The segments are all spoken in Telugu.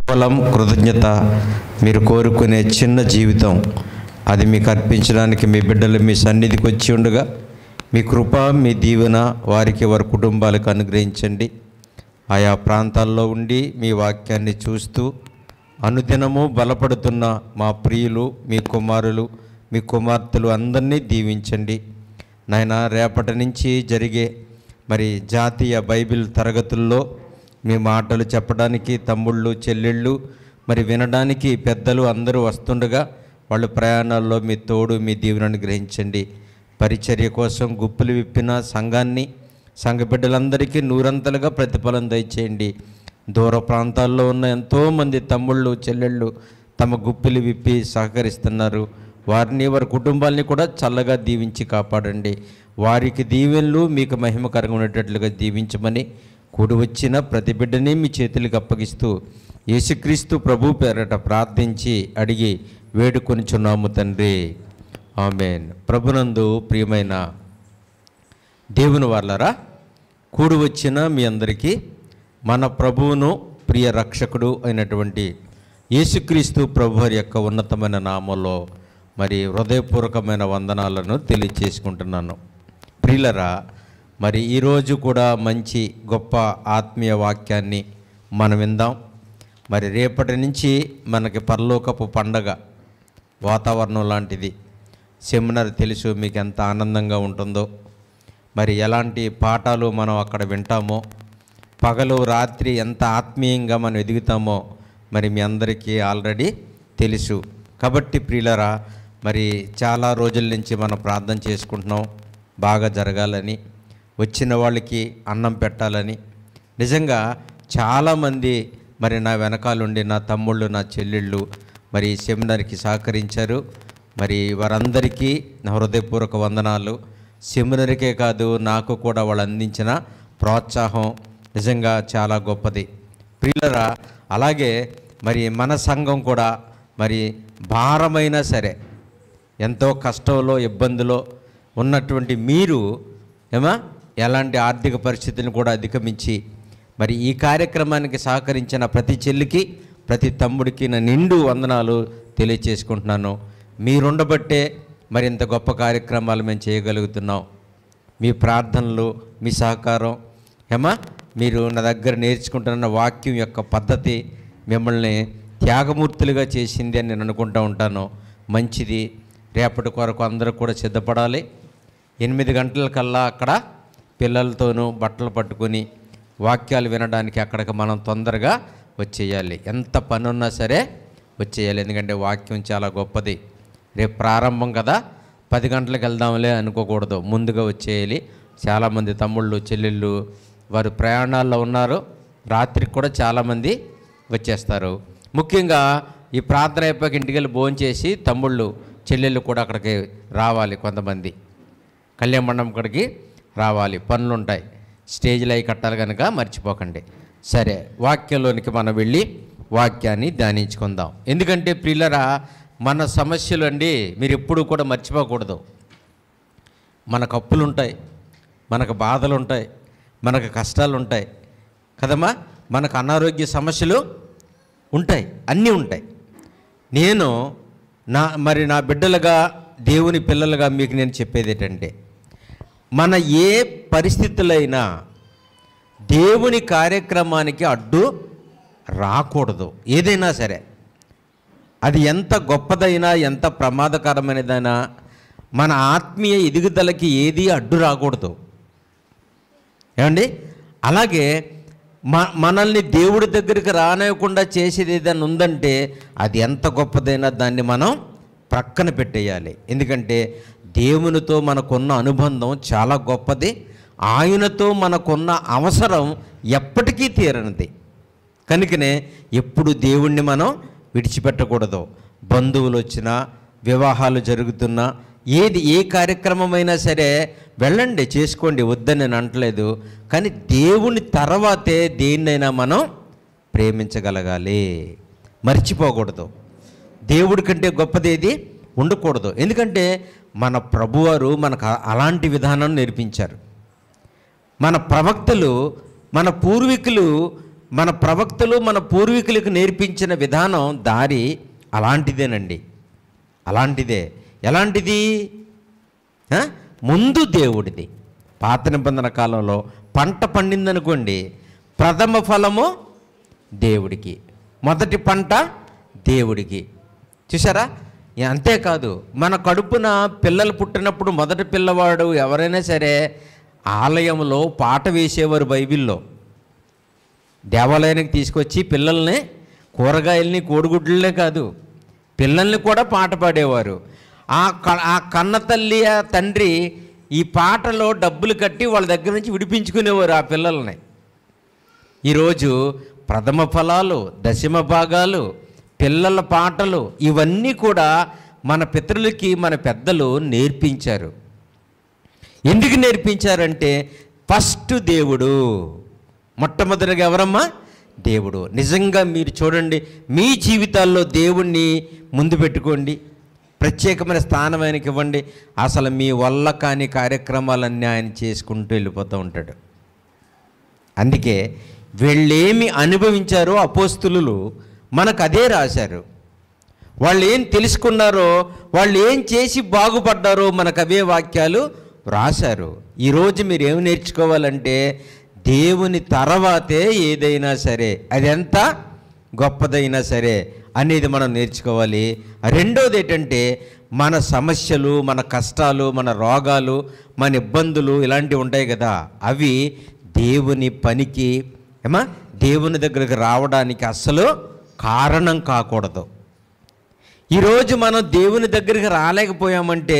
కేవలం కృతజ్ఞత, మీరు కోరుకునే చిన్న జీవితం, అది మీకు అర్పించడానికి మీ బిడ్డలు మీ సన్నిధికి వచ్చి ఉండగా మీ కృప, మీ దీవెన వారికి, వారి కుటుంబాలకు అనుగ్రహించండి. ఆయా ప్రాంతాల్లో ఉండి మీ వాక్యాన్ని చూస్తూ అనుదినము బలపడుతున్న మా ప్రియులు, మీ కుమారులు, మీ కుమార్తెలు అందరినీ దీవించండి నాయన. రేపటి నుంచి జరిగే జాతీయ బైబిల్ తరగతుల్లో మీ మాటలు చెప్పడానికి తమ్ముళ్ళు, చెల్లెళ్ళు, వినడానికి పెద్దలు అందరూ వస్తుండగా వాళ్ళు ప్రయాణాల్లో మీ తోడు, మీ దీవెనను గ్రహించండి. పరిచర్య కోసం గుప్పులు విప్పిన సంఘాన్ని, సంఘ బిడ్డలందరికీ నూరంతలుగా ప్రతిఫలం దయచేయండి. దూర ప్రాంతాల్లో ఉన్న ఎంతోమంది తమ్ముళ్ళు, చెల్లెళ్ళు తమ గుప్పులు విప్పి సహకరిస్తున్నారు. వారిని, వారి కుటుంబాలని కూడా చల్లగా దీవించి కాపాడండి. వారికి దీవెనలు మీకు మహిమకరంగా ఉండేటట్లుగా దీవించమని కూడి వచ్చిన ప్రతి బిడ్డని మీ చేతులకు అప్పగిస్తూ యేసుక్రీస్తు ప్రభు పేరట ప్రార్థించి అడిగి వేడుకొనిచున్నాము తండ్రి, ఆమేన్. ప్రభునందు ప్రియమైన దేవుని వాళ్ళరా, కూడి వచ్చిన మీ అందరికీ మన ప్రభువును ప్రియ రక్షకుడు అయినటువంటి యేసుక్రీస్తు ప్రభువారి యొక్క ఉన్నతమైన నామంలో హృదయపూర్వకమైన వందనాలను తెలియచేసుకుంటున్నాను. ప్రియులరా, ఈరోజు కూడా మంచి గొప్ప ఆత్మీయ వాక్యాన్ని మనం విందాం. రేపటి నుంచి మనకి పరలోకపు పండగ వాతావరణం లాంటిది. సెమినార్ తెలుసు మీకు ఎంత ఆనందంగా ఉంటుందో. ఎలాంటి పాఠాలు మనం అక్కడ వింటామో, పగలు రాత్రి ఎంత ఆత్మీయంగా మనం ఎదుగుతామో మీ అందరికీ ఆల్రెడీ తెలుసు. కాబట్టి ప్రియులరా, చాలా రోజుల నుంచి మనం ప్రార్థన చేసుకుంటున్నాం బాగా జరగాలని, వచ్చిన వాళ్ళకి అన్నం పెట్టాలని. నిజంగా చాలామంది నా వెనకాలండి నా తమ్ముళ్ళు, నా చెల్లెళ్ళు ఈ సెమినార్కి సహకరించారు. వారందరికీ నా హృదయపూర్వక వందనాలు. సెమినార్కే కాదు, నాకు కూడా వాళ్ళు అందించిన ప్రోత్సాహం నిజంగా చాలా గొప్పది. ప్రియులరా, అలాగే మన సంఘం కూడా భారమైనా సరే, ఎంతో కష్టంలో ఇబ్బందులో ఉన్నటువంటి మీరు ఎలాంటి ఆర్థిక పరిస్థితులను కూడా అధిగమించి ఈ కార్యక్రమానికి సహకరించిన ప్రతి చెల్లికి, ప్రతి తమ్ముడికి నా నిండు వందనాలు తెలియచేసుకుంటున్నాను. మీరుండబట్టే ఇంత గొప్ప కార్యక్రమాలు మేము చేయగలుగుతున్నాం. మీ ప్రార్థనలు, మీ సహకారం, మీరు నా దగ్గర నేర్చుకుంటున్న వాక్యం యొక్క పద్ధతి మిమ్మల్ని త్యాగమూర్తులుగా చేసింది అని నేను అనుకుంటూ ఉంటాను. మంచిది. రేపటి కొరకు అందరూ కూడా సిద్ధపడాలి. 8 గంటలకల్లా అక్కడ పిల్లలతోనూ బట్టలు పట్టుకొని వాక్యాలు వినడానికి అక్కడికి మనం తొందరగా వచ్చేయాలి. ఎంత పని ఉన్నా సరే వచ్చేయాలి. ఎందుకంటే వాక్యం చాలా గొప్పది. రేపు ప్రారంభం కదా, 10 గంటలకు వెళ్దాంలే అనుకోకూడదు, ముందుగా వచ్చేయాలి. చాలామంది తమ్ముళ్ళు, చెల్లెళ్ళు వారు ప్రయాణాల్లో ఉన్నారు. రాత్రికి కూడా చాలామంది వచ్చేస్తారు. ముఖ్యంగా ఈ ప్రార్థన అయిపోయాక ఇంటికి వెళ్ళి భోంచేసి తమ్ముళ్ళు, చెల్లెళ్ళు కూడా అక్కడికి రావాలి. కొంతమంది కళ్యాణ మండపం కాడికి రావాలి, పనులుంటాయి. స్టేజ్లో అవి కట్టాలి కనుక మర్చిపోకండి. సరే, వాక్యంలోనికి మనం వెళ్ళి వాక్యాన్ని ధ్యానించుకుందాం. ఎందుకంటే ప్రియులరా, మన సమస్యలు అండి మీరు ఎప్పుడూ కూడా మర్చిపోకూడదు. మనకు అప్పులు ఉంటాయి, మనకు బాధలు ఉంటాయి, మనకు కష్టాలు ఉంటాయి కదమ్మా, మనకు అనారోగ్య సమస్యలు ఉంటాయి, అన్నీ ఉంటాయి. నేను నా బిడ్డలుగా, దేవుని పిల్లలుగా మీకు నేను చెప్పేది ఏంటంటే, మన ఏ పరిస్థితులైనా దేవుని కార్యక్రమానికి అడ్డు రాకూడదు. ఏదైనా సరే, అది ఎంత గొప్పదైనా, ఎంత ప్రమాదకరమైనదైనా, మన ఆత్మీయ ఎదుగుదలకి ఏది అడ్డు రాకూడదు. ఏమండి? అలాగే మనల్ని దేవుడి దగ్గరికి రానివ్వకుండా చేసేది ఏదైనా ఉందంటే అది ఎంత గొప్పదైనా దాన్ని మనం ప్రక్కన పెట్టేయాలి. ఎందుకంటే దేవునితో మనకున్న అనుబంధం చాలా గొప్పది. ఆయనతో మనకున్న అవసరం ఎప్పటికీ తీరనిది. కనుకనే ఎప్పుడు దేవుణ్ణి మనం విడిచిపెట్టకూడదు. బంధువులు వచ్చినా, వివాహాలు జరుగుతున్నా, ఏ కార్యక్రమమైనా సరే వెళ్ళండి, చేసుకోండి, వద్దని నేను అంటలేదు. కానీ దేవుని తర్వాతే దేన్నైనా మనం ప్రేమించగలగాలి, మర్చిపోకూడదు. దేవుడి కంటే గొప్పదేది ఉండకూడదు. ఎందుకంటే మన ప్రభువారు మనకు అలాంటి విధానం నేర్పించారు. మన ప్రవక్తలు, మన పూర్వీకులు మన ప్రవక్తలు మన పూర్వీకులకు నేర్పించిన విధానం దారి అలాంటిదేనండి. అలాంటిదే. ఎలాంటిది? ముందు దేవుడిది. పాత నిబంధన కాలంలో పంట పండిందనుకోండి, ప్రథమ ఫలము దేవుడికి, మొదటి పంట దేవుడికి. చూసారా? అంతేకాదు, మన కడుపున పిల్లలు పుట్టినప్పుడు మొదటి పిల్లవాడు ఎవరైనా సరే ఆలయంలో పాట వేసేవారు. బైబిల్లో దేవాలయానికి తీసుకొచ్చి పిల్లల్ని, కూరగాయల్ని, కోడిగుడ్లనే కాదు పిల్లల్ని కూడా పాట పాడేవారు. ఆ కన్న తల్లి ఆ తండ్రి ఈ పాటలో డబ్బులు కట్టి వాళ్ళ దగ్గర నుంచి విడిపించుకునేవారు ఆ పిల్లల్ని. ఈరోజు ప్రథమ ఫలాలు, దశమ భాగాలు, పిల్లల పాటలు ఇవన్నీ కూడా మన పితరులకి మన పెద్దలు నేర్పించారు. ఎందుకు నేర్పించారంటే ఫస్ట్ దేవుడు, మొట్టమొదటిగా ఎవరమ్మా? దేవుడు. నిజంగా మీరు చూడండి, మీ జీవితాల్లో దేవుణ్ణి ముందు పెట్టుకోండి, ప్రత్యేకమైన స్థానం ఆయనకి ఇవ్వండి. అసలు మీ వల్ల కాని కార్యక్రమాలన్నీ ఆయన చేసుకుంటూ వెళ్ళిపోతూ ఉంటాడు. అందుకే వీళ్ళేమి అనుభవించారో అపోస్తులు మనకు అదే రాశారు. వాళ్ళు ఏం తెలుసుకున్నారో, వాళ్ళు ఏం చేసి బాగుపడ్డారో మనకు అవే వాక్యాలు రాశారు. ఈరోజు మీరు ఏమి నేర్చుకోవాలంటే, దేవుని తర్వాతే ఏదైనా సరే, అది ఎంత గొప్పదైనా సరే అనేది మనం నేర్చుకోవాలి. రెండోది ఏంటంటే, మన సమస్యలు, మన కష్టాలు, మన రోగాలు, మన ఇబ్బందులు ఇలాంటివి ఉంటాయి కదా, అవి దేవుని పనికి దేవుని దగ్గరికి రావడానికి అస్సలు కారణం కాకూడదు. ఈరోజు మనం దేవుని దగ్గరికి రాలేకపోయామంటే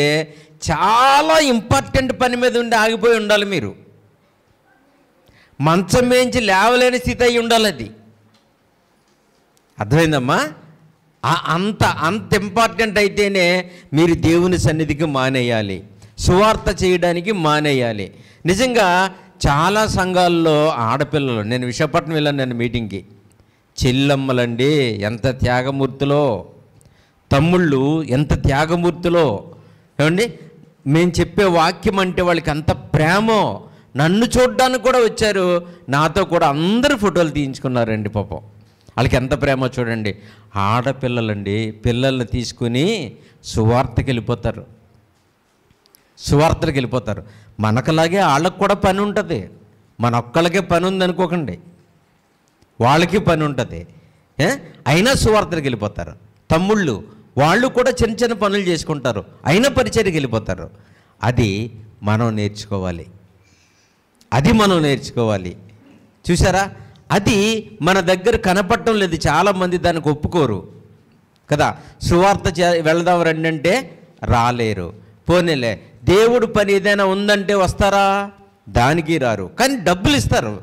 చాలా ఇంపార్టెంట్ పని మీద ఉండి ఆగిపోయి ఉండాలి. మీరు మంచం మేంచి లేవలేని స్థితి అయి ఉండాలి. అది అర్థమైందమ్మా? అంత ఇంపార్టెంట్ అయితేనే మీరు దేవుని సన్నిధికి మానేయాలి, సువార్త చేయడానికి మానేయాలి. నిజంగా చాలా సంఘాల్లో ఆడపిల్లలు, నేను విశాఖపట్నం వెళ్ళాను నేను మీటింగ్కి, చెల్లమ్మలండి ఎంత త్యాగమూర్తులో, తమ్ముళ్ళు ఎంత త్యాగమూర్తులో. ఏమండి, మేము చెప్పే వాక్యం అంటే వాళ్ళకి అంత ప్రేమో. నన్ను చూడడానికి కూడా వచ్చారు, నాతో కూడా అందరూ ఫోటోలు తీయించుకున్నారండి. పాపం వాళ్ళకి ఎంత ప్రేమో చూడండి. ఆడపిల్లలండి, పిల్లల్ని తీసుకుని సువార్తకి వెళ్ళిపోతారు, సువార్తలకు వెళ్ళిపోతారు. మనకలాగే వాళ్ళకు కూడా పని ఉంటుంది. మన ఒక్కళ్ళకే పని ఉందనుకోకండి, వాళ్ళకి పని ఉంటుంది. అయినా సువార్తలకు వెళ్ళిపోతారు. తమ్ముళ్ళు వాళ్ళు కూడా చిన్న చిన్న పనులు చేసుకుంటారు, అయినా పరిచర్యకి వెళ్ళిపోతారు. అది మనం నేర్చుకోవాలి, అది మనం నేర్చుకోవాలి. చూసారా? అది మన దగ్గర కనపడటం లేదు. చాలామంది దానికి ఒప్పుకోరు కదా. సువార్త వెళదాం రండి అంటే రాలేరు. పోనీలే, దేవుడు పని ఏదైనా ఉందంటే వస్తారా? దానికి రారు, కానీ డబ్బులు ఇస్తారు.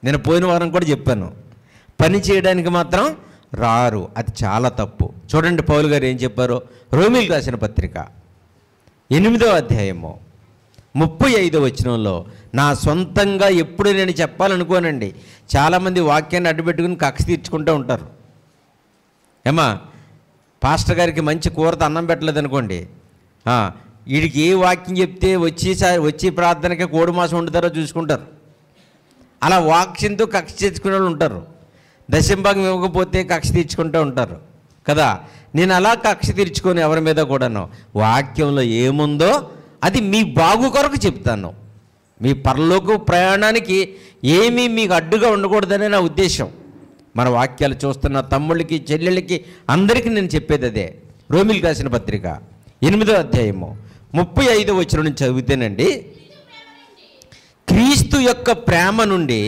నేను పోయిన వారం కూడా చెప్పాను, పని చేయడానికి మాత్రం రారు. అది చాలా తప్పు. చూడండి పౌలు గారు ఏం చెప్పారో, రోమీయులకు రాసిన పత్రిక 8వ అధ్యాయము 35వ వచనంలో, నా సొంతంగా ఎప్పుడు నేను చెప్పాలనుకోనండి. చాలామంది వాక్యాన్ని అడ్డుపెట్టుకుని కక్ష తీర్చుకుంటూ ఉంటారు. ఏమా, పాస్టర్ గారికి మంచి కూరతో అన్నం పెట్టలేదనుకోండి, వీడికి ఏ వాక్యం చెప్తే వచ్చి ప్రార్థనకే కోడి మాసం వండుతారో చూసుకుంటారు. అలా వాక్యంతో కక్ష తెచ్చుకునే వాళ్ళు ఉంటారు. దశంభాగం ఇవ్వకపోతే కక్ష తీర్చుకుంటూ ఉంటారు కదా. నేను అలా కక్ష తీర్చుకొని ఎవరి మీద కూడాను, వాక్యంలో ఏముందో అది మీ బాగు కొరకు చెప్తాను. మీ పరలోక ప్రయాణానికి ఏమీ మీకు అడ్డుగా ఉండకూడదనే నా ఉద్దేశం. మన వాక్యాలు చూస్తున్న తమ్ముళ్ళకి, చెల్లెళ్ళకి, అందరికీ నేను చెప్పేది అదే. రోమీయులకు రాసిన పత్రిక 8వ అధ్యాయము 35వ వచనం నుంచి చదివితేనండి, క్రీస్తు యొక్క ప్రేమ నుండి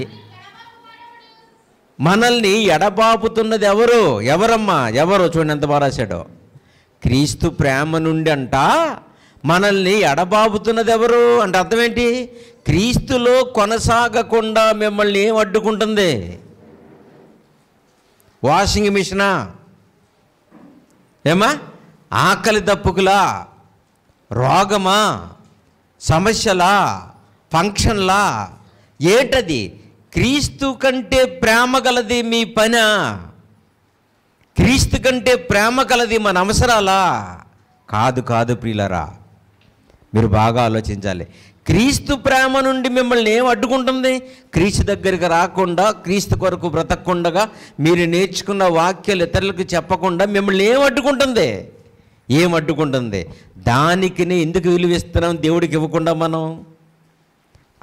మనల్ని ఎడబాపుతున్నది ఎవరు? ఎవరమ్మా? ఎవరు? చూడండి ఎంత బాగా రాశాడో. క్రీస్తు ప్రేమ నుండి అంట మనల్ని ఎడబాపుతున్నది ఎవరు అంటే అర్థం ఏంటి? క్రీస్తులో కొనసాగకుండా మిమ్మల్ని ఏం అడ్డుకుంటుంది? వాషింగ్ మిషనా? ఏమా? ఆకలి దప్పుకులా? రోగమా? సమస్యలా? ఫంక్షన్లా? ఏటది? క్రీస్తు కంటే ప్రేమ గలది మీ పనా? క్రీస్తు కంటే ప్రేమ కలది మన అవసరాలా? కాదు కాదు ప్రియులరా, మీరు బాగా ఆలోచించాలి. క్రీస్తు ప్రేమ నుండి మిమ్మల్ని ఏం అడ్డుకుంటుంది? క్రీస్తు దగ్గరికి రాకుండా, క్రీస్తు కొరకు బ్రతకకుండా, మీరు నేర్చుకున్న వాక్యాలు ఇతరులకు చెప్పకుండా మిమ్మల్ని ఏం అడ్డుకుంటుంది? ఏం అడ్డుకుంటుంది? దానికి ఎందుకు విలువిస్తున్నాం దేవుడికి ఇవ్వకుండా మనం?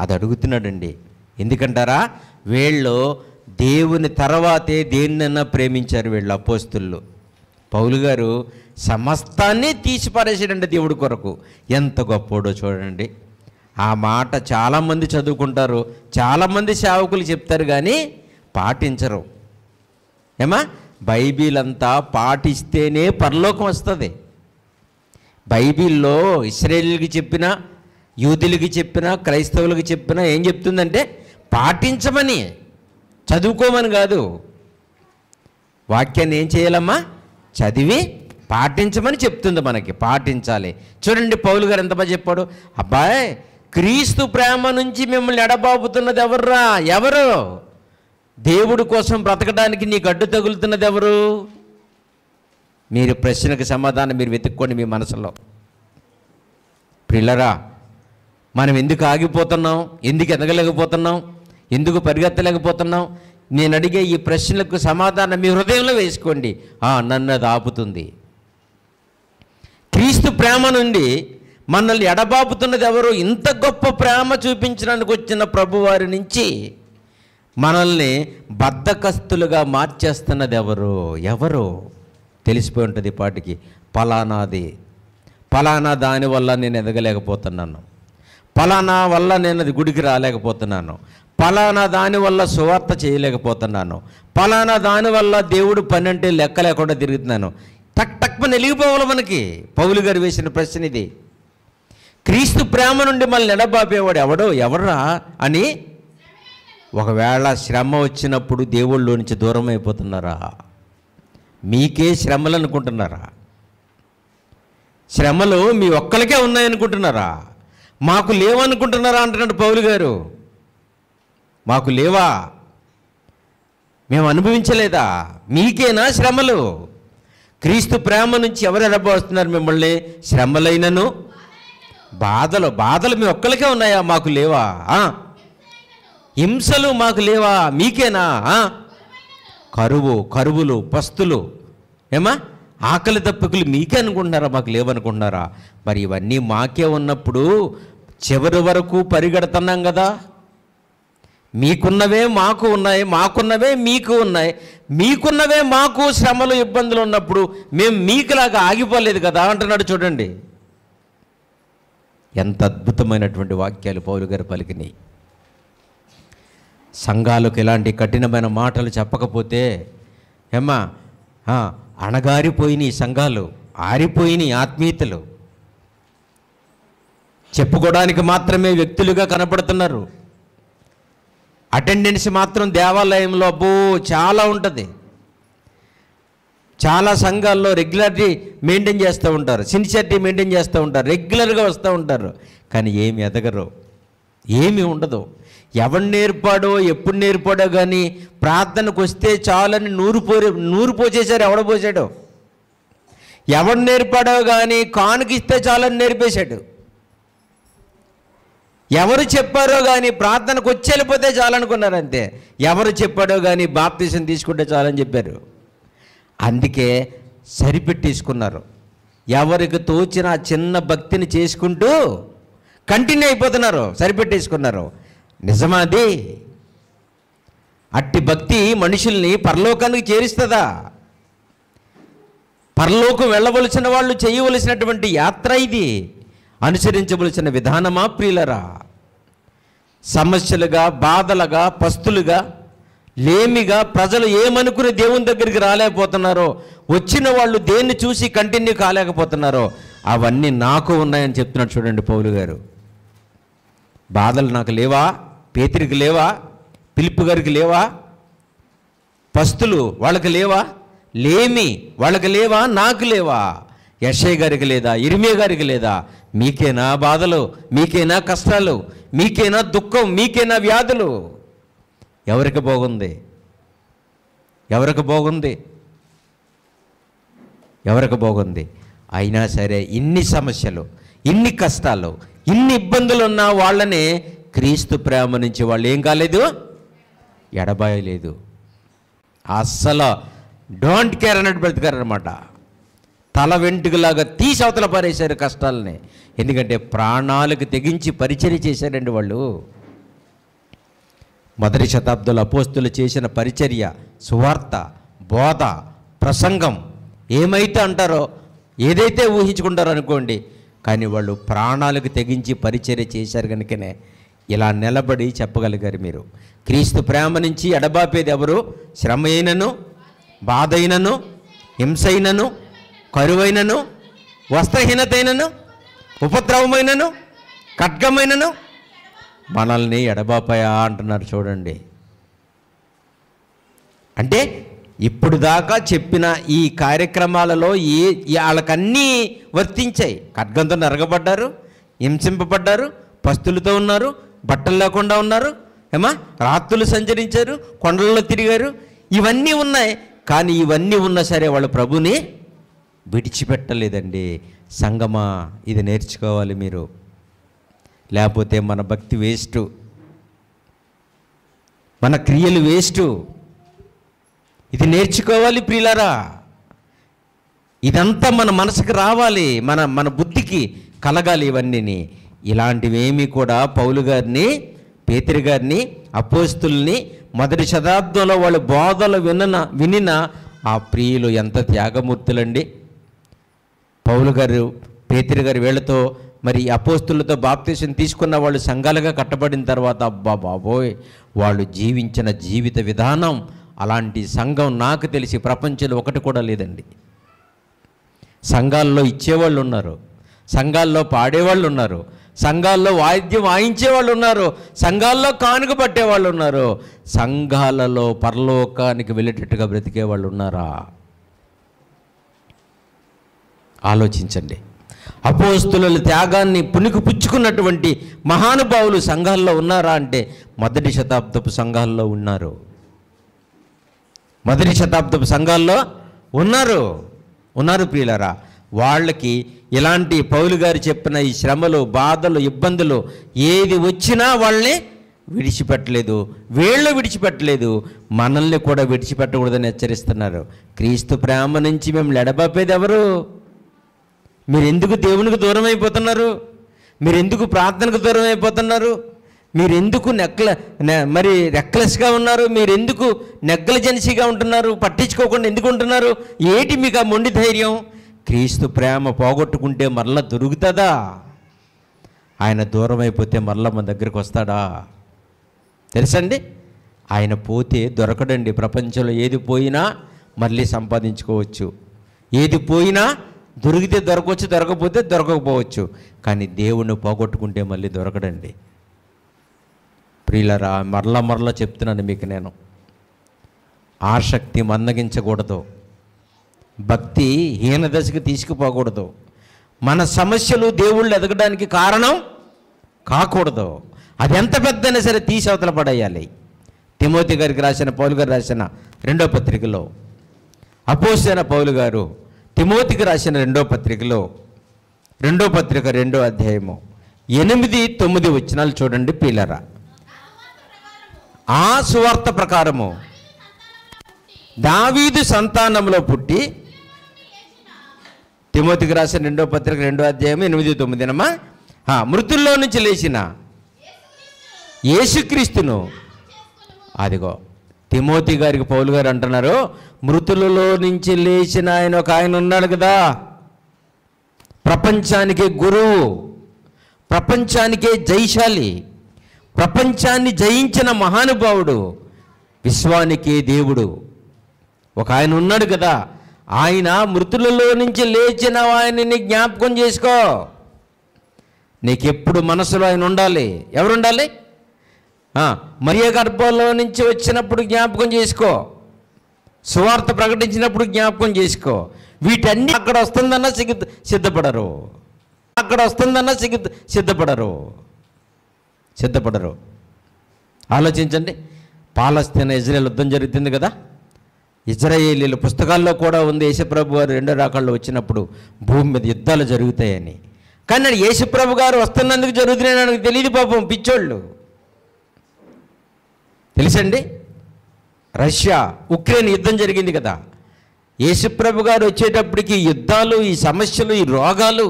అది అడుగుతున్నాడండి. ఎందుకంటారా? వీళ్ళు దేవుని తర్వాతే దేన్నైనా ప్రేమించారు వీళ్ళు అపోస్తులు. పౌలు గారు సమస్తాన్ని తీసిపారేసాడండి దేవుడి కొరకు. ఎంత గొప్పోడో చూడండి. ఆ మాట చాలామంది చదువుకుంటారు, చాలామంది సేవకులు చెప్తారు, కానీ పాటించరు. ఏమా? బైబిల్ అంతా పాటిస్తేనే పరలోకం వస్తుంది. బైబిల్లో ఇశ్రాయేలుకి చెప్పినా, యూదులకి చెప్పినా, క్రైస్తవులకి చెప్పినా ఏం చెప్తుందంటే పాటించమని, చదువుకోమని కాదు. వాక్యాన్ని ఏం చేయాలమ్మా? చదివి పాటించమని చెప్తుంది మనకి. పాటించాలి. చూడండి పౌలు గారు ఎంత బాగా చెప్పాడు. అబ్బాయి, క్రీస్తు ప్రేమ నుంచి మిమ్మల్ని ఎడబాపుతున్నది ఎవర్రా? ఎవరు? దేవుడి కోసం బ్రతకడానికి నీకు అడ్డు తగులుతున్నది ఎవరు? మీరు ప్రశ్నకు సమాధానం మీరు వెతుక్కోండి మీ మనసులో. ప్రియులరా, మనం ఎందుకు ఆగిపోతున్నాం? ఎందుకు ఎదగలేకపోతున్నాం? ఎందుకు పరిగెత్తలేకపోతున్నాం? నేను అడిగే ఈ ప్రశ్నలకు సమాధానం మీ హృదయంలో వేసుకోండి. నన్ను అది ఆపుతుంది. క్రీస్తు ప్రేమ నుండి మనల్ని ఎడబాపుతున్నది ఎవరు? ఇంత గొప్ప ప్రేమ చూపించడానికి వచ్చిన ప్రభువారి నుంచి మనల్ని బద్ధకస్తులుగా మార్చేస్తున్నది ఎవరు? ఎవరు? తెలిసిపోయి ఉంటుంది పాటికి. ఫలానాది, ఫలానా దానివల్ల నేను ఎదగలేకపోతున్నాను, ఫలానా వల్ల నేను అది గుడికి రాలేకపోతున్నాను, ఫలానా దానివల్ల సువార్త చేయలేకపోతున్నాను, ఫలానా దానివల్ల దేవుడు పని అంటే లెక్క లేకుండా తిరుగుతున్నాను. టక్ టక్మని వెలిగిపోవాలి మనకి. పౌలు గారు వేసిన ప్రశ్న ఇది. క్రీస్తు ప్రేమ నుండి మనల్ని ఎడబాపేవాడు ఎవడో? ఎవరా అని. ఒకవేళ శ్రమ వచ్చినప్పుడు దేవుళ్ళలో నుంచి దూరం అయిపోతున్నారా? మీకే శ్రమలు అనుకుంటున్నారా? శ్రమలు మీ ఒక్కరికే ఉన్నాయనుకుంటున్నారా? మాకు లేవనుకుంటున్నారా అంటున్నాడు పౌలు గారు. మాకు లేవా? మేము అనుభవించలేదా? మీకేనా శ్రమలు? క్రీస్తు ప్రేమ నుంచి ఎవరు ఎడబాస్తున్నారు మిమ్మల్ని? శ్రమలైనను బాధలు మీ ఒక్కరికే ఉన్నాయా? మాకు లేవా? హింసలు మాకు లేవా? మీకేనా? కరువులు, పస్తులు, ఏమా ఆకలి తప్పికలు మీకే అనుకుంటున్నారా? మాకు లేవనుకుంటున్నారా? మరి ఇవన్నీ మాకే ఉన్నప్పుడు చివరి వరకు పరిగెడుతున్నాం కదా. మీకున్నవే మాకు ఉన్నాయి, మాకున్నవే మీకు ఉన్నాయి. మీకున్నవే మాకు శ్రమలు, ఇబ్బందులు ఉన్నప్పుడు మేము మీకులాగా ఆగిపోలేదు కదా అంటున్నాడు. చూడండి ఎంత అద్భుతమైనటువంటి వాక్యాలు పౌలు గారు పలికినాయి. సంఘాలకు ఇలాంటి కఠినమైన మాటలు చెప్పకపోతే ఏమ్మా అణగారిపోయినాయి సంఘాలు, ఆరిపోయినాయి ఆత్మీయతలు. చెప్పుకోవడానికి మాత్రమే వ్యక్తులుగా కనపడుతున్నారు. అటెండెన్స్ మాత్రం దేవాలయంలో చాలా ఉంటుంది. చాలా సంఘాల్లో రెగ్యులారిటీ మెయింటైన్ చేస్తూ ఉంటారు, సిన్సియారిటీ మెయింటైన్ చేస్తూ ఉంటారు, రెగ్యులర్గా వస్తూ ఉంటారు. కానీ ఏమి ఎదగరు, ఏమీ ఉండదు. ఎవడు నేర్పాడో ఎప్పుడు నేర్పాడో కానీ ప్రార్థనకు వస్తే చాలని నూరు పోసేశారు. ఎవడ పోసాడో? ఎవడు నేర్పాడో కానీ కానుకిస్తే చాలని నేర్పేశాడు. ఎవరు చెప్పారో కానీ ప్రార్థనకు వచ్చి వెళ్ళిపోతే చాలనుకున్నారు అంతే. ఎవరు చెప్పాడో కానీ బాప్తీసం తీసుకుంటే చాలని చెప్పారు. అందుకే సరిపెట్టేసుకున్నారు. ఎవరికి తోచిన చిన్న భక్తిని చేసుకుంటూ కంటిన్యూ అయిపోతున్నారు, సరిపెట్టేసుకున్నారు. నిజమాది? అట్టి భక్తి మనుషుల్ని పరలోకానికి చేరుస్తుందా? పరలోకం వెళ్ళవలసిన వాళ్ళు చేయవలసినటువంటి యాత్ర ఇది, అనుసరించవలసిన విధానమా ప్రియులరా? సమస్యలుగా, బాధలుగా, పస్తులుగా, లేమిగా ప్రజలు ఏమనుకుని దేవుని దగ్గరికి రాలేకపోతున్నారో, వచ్చిన వాళ్ళు దేన్ని చూసి కంటిన్యూ కాలేకపోతున్నారో అవన్నీ నాకు ఉన్నాయని చెప్తున్నాడు. చూడండి పౌలు గారు. బాధలు నాకు లేవా? పేతురికి లేవా? పిలుపు గారికి లేవా? పస్తులు వాళ్ళకి లేవా? లేమి వాళ్ళకి లేవా? నాకు లేవా? యెషయా గారికి లేదా? ఇర్మియా గారికి లేదా? మీకేనా బాధలు? మీకేనా కష్టాలు? మీకేనా దుఃఖం? మీకేనా వ్యాధులు? ఎవరికి బాగుంది? ఎవరికి బాగుంది? ఎవరికి బాగుంది? అయినా సరే ఇన్ని సమస్యలు, ఇన్ని కష్టాలు, ఇన్ని ఇబ్బందులు ఉన్న వాళ్ళని క్రీస్తు ప్రేమ నుంచి వాళ్ళు ఏం కాలేదు, ఎడబాయలేదు. అస్సలు డోంట్ కేర్ అన్నట్టు బ్రతికారనమాట. తల వెంట్రుకలాగా తీసి అవతల పారేశారు కష్టాలని. ఎందుకంటే ప్రాణాలకు తెగించి పరిచర్య చేశారండి వాళ్ళు. మొదటి శతాబ్దంలో అపోస్తులు చేసిన పరిచర్య, సువార్త, బోధ, ప్రసంగం ఏమైతే అంటారో, ఏదైతే ఊహించుకుంటారో అనుకోండి, కానీ వాళ్ళు ప్రాణాలకు తెగించి పరిచర్య చేశారు కనుకనే ఇలా నిలబడి చెప్పగలిగారు. మీరు క్రీస్తు ప్రేమ నుంచి ఎడబాపేది ఎవరు? శ్రమ అయినను, బాధ అయినను, హింస అయినను, కరువైనను, వస్త్రహీనతైనను, ఉపద్రవమైనను, ఖడ్గమైనను మనల్ని ఎడబాపాయా అంటున్నారు. చూడండి, అంటే ఇప్పుడు దాకా చెప్పిన ఈ కార్యక్రమాలలో వాళ్ళకన్నీ వర్తించాయి. ఖడ్గంతో నరగబడ్డారు, హింసింపబడ్డారు, పస్తులతో ఉన్నారు, బట్టలు లేకుండా ఉన్నారు, రాత్రులు సంచరించారు, కొండల్లో తిరిగారు, ఇవన్నీ ఉన్నాయి. కానీ ఇవన్నీ ఉన్నా సరే వాళ్ళు ప్రభుని విడిచిపెట్టలేదండి. సంగమా, ఇది నేర్చుకోవాలి మీరు, లేకపోతే మన భక్తి వేస్టు, మన క్రియలు వేస్టు. ఇది నేర్చుకోవాలి ప్రియులారా. ఇదంతా మన మనసుకు రావాలి, మన బుద్ధికి కలగాలి ఇవన్నీ. ఇలాంటివేమీ కూడా పౌలు గారిని, పేతురు గారిని, అపోస్తుల్ని మొదటి శతాబ్దంలో వాళ్ళు బోధలు వినిన ఆ ప్రియులు ఎంత త్యాగమూర్తులండి. పౌలు గారు, పేతురు గారు వీళ్ళతో మరి అపోస్తులతో బాప్తీసం తీసుకున్న వాళ్ళు సంఘాలుగా కట్టబడిన తర్వాత అబ్బా బాబోయ్, వాళ్ళు జీవించిన జీవిత విధానం, అలాంటి సంఘం నాకు తెలిసి ప్రపంచంలో ఒకటి కూడా లేదండి. సంఘాల్లో ఇచ్చేవాళ్ళు ఉన్నారు, సంఘాల్లో పాడేవాళ్ళు ఉన్నారు, సంఘాల్లో వాయిద్యం వాయించేవాళ్ళు ఉన్నారు, సంఘాల్లో కానుక పట్టేవాళ్ళు ఉన్నారు, సంఘాలలో పరలోకానికి వెళ్ళేటట్టుగా బ్రతికే వాళ్ళు ఉన్నారా? ఆలోచించండి. అపోస్తుల త్యాగాన్ని పుణికిపుచ్చుకున్నటువంటి మహానుభావులు సంఘాల్లో ఉన్నారా అంటే మొదటి శతాబ్దపు సంఘాల్లో ఉన్నారు. మొదటి శతాబ్దపు సంఘాల్లో ఉన్నారు ప్రియులారా. వాళ్ళకి ఇలాంటి పౌలు గారు చెప్పిన ఈ శ్రమలు, బాధలు, ఇబ్బందులు ఏది వచ్చినా వాళ్ళని విడిచిపెట్టలేదు, వీళ్ళు విడిచిపెట్టలేదు, మనల్ని కూడా విడిచిపెట్టకూడదని హెచ్చరిస్తున్నారు. క్రీస్తు ప్రేమ నుంచి మేము ఎడబాపేది ఎవరు? మీరెందుకు దేవునికి దూరం అయిపోతున్నారు? మీరెందుకు ప్రార్థనకు దూరం అయిపోతున్నారు? మీరెందుకు మరి రెక్లెస్గా ఉన్నారు? మీరెందుకు నెగ్లిజెన్సీగా ఉంటున్నారు? పట్టించుకోకుండా ఎందుకు ఉంటున్నారు? ఏటి మీకు ఆ మొండి ధైర్యం? క్రీస్తు ప్రేమ పోగొట్టుకుంటే మరలా దొరుకుతుందా? ఆయన దూరం అయిపోతే మరలా మన దగ్గరికి వస్తాడా? తెలుసండి, ఆయన పోతే దొరకడండి. ప్రపంచంలో ఏది పోయినా మళ్ళీ సంపాదించుకోవచ్చు, ఏది పోయినా దొరికితే దొరకవచ్చు, దొరకపోతే దొరకకపోవచ్చు, కానీ దేవుణ్ణి పోగొట్టుకుంటే మళ్ళీ దొరకడండి. ప్రియులరా, మరలా చెప్తున్నాను మీకు నేను, ఆసక్తి మందగించకూడదు, భక్తి హీన దశకు తీసుకుపోకూడదు, మన సమస్యలు దేవుళ్ళు ఎదగడానికి కారణం కాకూడదు. అది ఎంత పెద్దైనా సరే తీసి అవతల పడేయాలి. తిమోతి గారికి రాసిన, పౌలు గారు రాసిన 2వ పత్రికలో, అపోస్తలుడైన పౌలు గారు తిమోతికి రాసిన 2వ పత్రికలో, 2వ పత్రిక 2వ అధ్యాయము 8-9 వచనాలు చూడండి ప్రియులారా. ఆ సువార్త ప్రకారము దావీదు సంతానంలో పుట్టి, తిమోతికి రాసిన 2వ పత్రిక 2వ అధ్యాయం 8-9 మృతుల్లో నుంచి లేచిన యేసుక్రీస్తును, అదిగో తిమోతి గారికి పౌలు గారు అంటున్నారు, మృతులలో నుంచి లేచిన ఆయన ఉన్నాడు కదా, ప్రపంచానికే గురువు, ప్రపంచానికే జయశాలి, ప్రపంచాన్ని జయించిన మహానుభావుడు, విశ్వానికే దేవుడు ఒక ఆయన ఉన్నాడు కదా. ఆయన మృతులలో నుంచి లేచిన ఆయనని జ్ఞాపకం చేసుకో. నీకెప్పుడు మనసులో ఆయన ఉండాలి. ఎవరు ఉండాలి? మరియ గర్భంలో నుంచి వచ్చినప్పుడు జ్ఞాపకం చేసుకో, సువార్త ప్రకటించినప్పుడు జ్ఞాపకం చేసుకో. వీటన్నీ అక్కడ వస్తుందన్న సిద్ధపడరు, అక్కడ వస్తుందన్న సిద్ధపడరు. ఆలోచించండి. పాలస్తీనా ఇజ్రాయెల్ యుద్ధం జరుగుతుంది కదా. ఇజ్రాయేలీల పుస్తకాల్లో కూడా ఉంది, యేసుప్రభు వారు 2వ రాకడలో వచ్చినప్పుడు భూమి మీద యుద్ధాలు జరుగుతాయని. కానీ నేను యేసుప్రభు గారు వస్తున్నందుకు జరుగుతున్నాయి నాకు తెలియదు పాపం పిచ్చోళ్ళు. తెలుసండి, రష్యా ఉక్రెయిన్ యుద్ధం జరిగింది కదా, యేసుప్రభు గారు వచ్చేటప్పటికి యుద్ధాలు, ఈ సమస్యలు, ఈ రోగాలు,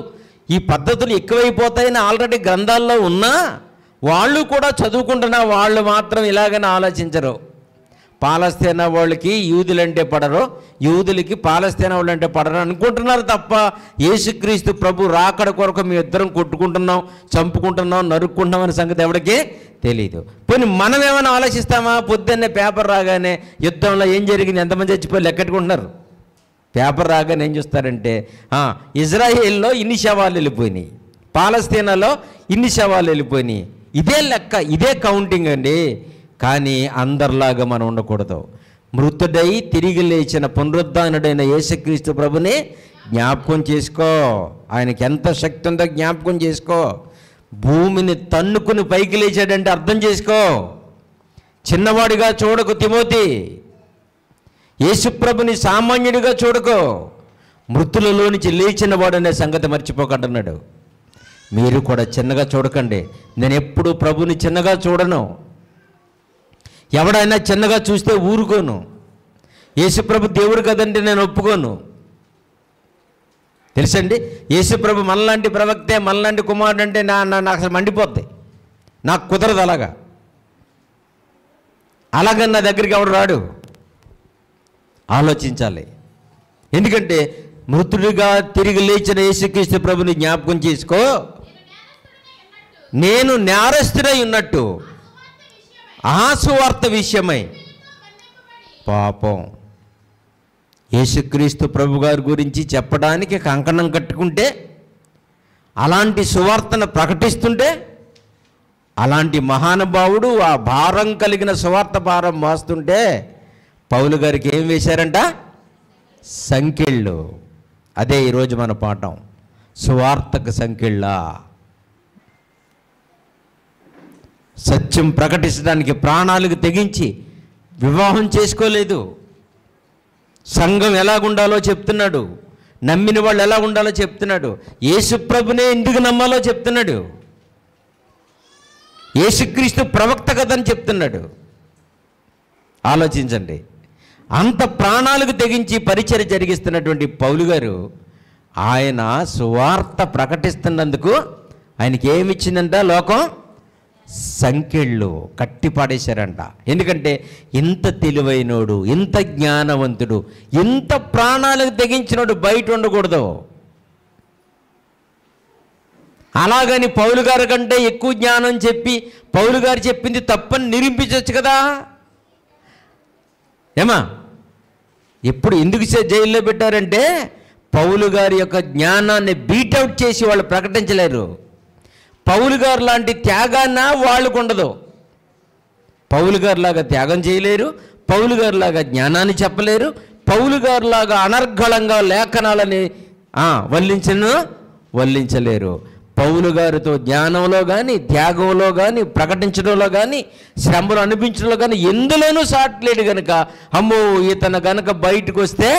ఈ పద్ధతులు ఎక్కువైపోతాయని ఆల్రెడీ గ్రంథాల్లో ఉన్నా వాళ్ళు కూడా చదువుకుంటున్నా వాళ్ళు మాత్రం ఇలాగని ఆలోచించరు. పాలస్తీనా వాళ్ళకి యూదులంటే పడరు, యూదులకి పాలస్తీనా వాళ్ళు అంటే పడరు అనుకుంటున్నారు తప్ప యేసుక్రీస్తు ప్రభు రాకడ కొరకు మేము ఇద్దరం కొట్టుకుంటున్నాం, చంపుకుంటున్నాం, నరుక్కుంటున్నాం అనే సంగతి ఎవరికి తెలీదు. పోనీ మనం ఏమైనా ఆలోచిస్తామా? పొద్దున్నే పేపర్ రాగానే యుద్ధంలో ఏం జరిగింది, ఎంతమంది చచ్చిపోయి లెక్కెట్టుకుంటున్నారు. పేపర్ రాగానే ఏం చూస్తారంటే ఇజ్రాయేల్లో ఇన్ని శవాలు వెళ్ళిపోయినాయి, పాలస్తీనాలో ఇన్ని శవాలు వెళ్ళిపోయినాయి. ఇదే లెక్క, ఇదే కౌంటింగ్ అండి. కానీ అందరిలాగా మనం ఉండకూడదు. మృతుడై తిరిగి లేచిన పునరుద్ధానుడైన యేసుక్రీస్తు ప్రభుని జ్ఞాపకం చేసుకో. ఆయనకి ఎంత శక్తి ఉందో జ్ఞాపకం చేసుకో. భూమిని తన్నుకుని పైకి లేచాడంటే అర్థం చేసుకో. చిన్నవాడిగా చూడకు తిమోతి. యేసుప్రభుని సామాన్యుడిగా చూడకో. మృతులలో నుంచి లేచిన వాడనే సంగతి మర్చిపోకంటున్నాడు. మీరు కూడా చిన్నగా చూడకండి. నేను ఎప్పుడు ప్రభుని చిన్నగా చూడను. ఎవడైనా చిన్నగా చూస్తే ఊరుకోను. యేసుప్రభు దేవుడు కదంటే నేను ఒప్పుకోను. తెలుసండి, యేసుప్రభు మనలాంటి ప్రవక్తే, మనలాంటి కుమారుడు అంటే నాకు అసలు మండిపోద్ది. నాకు కుదరదు. అలాగని నా దగ్గరికి ఎవడు రాడు. ఆలోచించాలి. ఎందుకంటే మృతుడిగా తిరిగి లేచిన యేసుక్రీస్తు ప్రభుని జ్ఞాపకం చేసుకో. నేను నేరస్తుడై ఉన్నట్టు ఆ సువార్త విషయమై పాపం యేసుక్రీస్తు ప్రభు గారి గురించి చెప్పడానికి కంకణం కట్టుకుంటే, అలాంటి సువార్తను ప్రకటిస్తుంటే, అలాంటి మహానుభావుడు ఆ భారం కలిగిన సువార్త భారం మోస్తుంటే పౌలు గారికి ఏం వేశారంట? సంకెళ్ళు. అదే ఈరోజు మన పాఠం, సువార్తకు సంకెళ్ళ. సత్యం ప్రకటించడానికి ప్రాణాలకు తెగించి వివాహం చేసుకోలేదు. సంఘం ఎలాగుండాలో చెప్తున్నాడు, నమ్మిన వాళ్ళు ఎలా ఉండాలో చెప్తున్నాడు, యేసుప్రభునే ఎందుకు నమ్మాలో చెప్తున్నాడు, యేసుక్రీస్తు ప్రవక్త కదని చెప్తున్నాడు. ఆలోచించండి. అంత ప్రాణాలకు తెగించి పరిచర్య జరిగిస్తున్నటువంటి పౌలు గారు ఆయన సువార్త ప్రకటిస్తున్నందుకు ఆయనకి ఏమిచ్చిందంట? లోకం సంకెళ్ళు కట్టి పాడేశారంట. ఎందుకంటే ఇంత తెలివైనోడు, ఇంత జ్ఞానవంతుడు, ఇంత ప్రాణాలకు తెగించినోడు బయట ఉండకూడదు. అలాగని పౌలు గారి కంటే ఎక్కువ జ్ఞానం చెప్పి పౌలు గారు చెప్పింది తప్పని నిరూపించవచ్చు కదా. ఏమా ఎప్పుడు ఎందుకు జైల్లో పెట్టారంటే పౌలు గారి యొక్క జ్ఞానాన్ని బీటౌట్ చేసి వాళ్ళు ప్రకటించలేరు. పౌలు గారు లాంటి త్యాగాన్న వాళ్ళకు ఉండదు. పౌలు గారిలాగా త్యాగం చేయలేరు, పౌలు గారిలాగా జ్ఞానాన్ని చెప్పలేరు, పౌలు గారిలాగా అనర్గళంగా లేఖనాలని వల్లించలేరు. పౌలు గారితో జ్ఞానంలో కానీ, త్యాగంలో కానీ, ప్రకటించడంలో కానీ, శ్రమలు అనిపించడంలో కానీ ఎందులోనూ సాట్లేడు కనుక అమ్మో ఇతను కనుక బయటకు వస్తే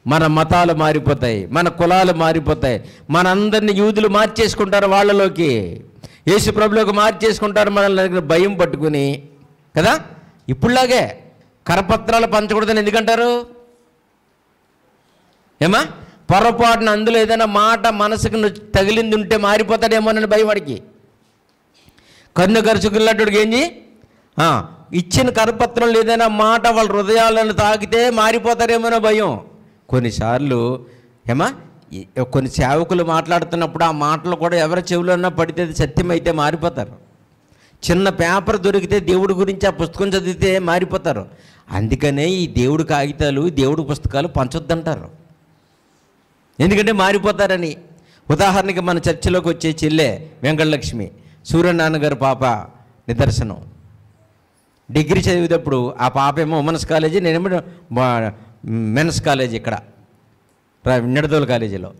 మన మతాలు మారిపోతాయి, మన కులాలు మారిపోతాయి, మనందరినీ యూదులు మార్చేసుకుంటారు, వాళ్ళలోకి యేసు ప్రభులోకి మార్చేసుకుంటారు మనల్ని భయం పట్టుకుని కదా. ఇప్పుడులాగే కరపత్రాలు పంచకూడదని ఎందుకంటారు? ఏమా పొరపాటున అందులో ఏదైనా మాట మనసుకు తగిలింది ఉంటే మారిపోతాడేమోనని భయం వాడికి. కన్ను ఖర్చుకున్నట్టుడికి ఏంటి ఇచ్చిన కరపత్రంలో ఏదైనా మాట వాళ్ళ హృదయాలను తాకితే మారిపోతారేమోనో భయం. కొన్నిసార్లు కొన్ని సేవకులు మాట్లాడుతున్నప్పుడు ఆ మాటలు కూడా ఎవరి చెవులన్నా పడితే సత్యమైతే మారిపోతారు. చిన్న పేపర్ దొరికితే దేవుడి గురించి ఆ పుస్తకం చదివితే మారిపోతారు. అందుకనే ఈ దేవుడి కాగితాలు, దేవుడి పుస్తకాలు పంచొద్దంటారు. ఎందుకంటే మారిపోతారని. ఉదాహరణకి మన చర్చిలోకి వచ్చే చెల్లె వెంకటలక్ష్మి, సూర్యనాన్నగారు పాప నిదర్శనం. డిగ్రీ చదివేటప్పుడు ఆ పాప ఏమో ఉమెన్స్ కాలేజీ, నేనేమో మెన్స్ కాలేజీ ఇక్కడ నిడదోల కాలేజీలో.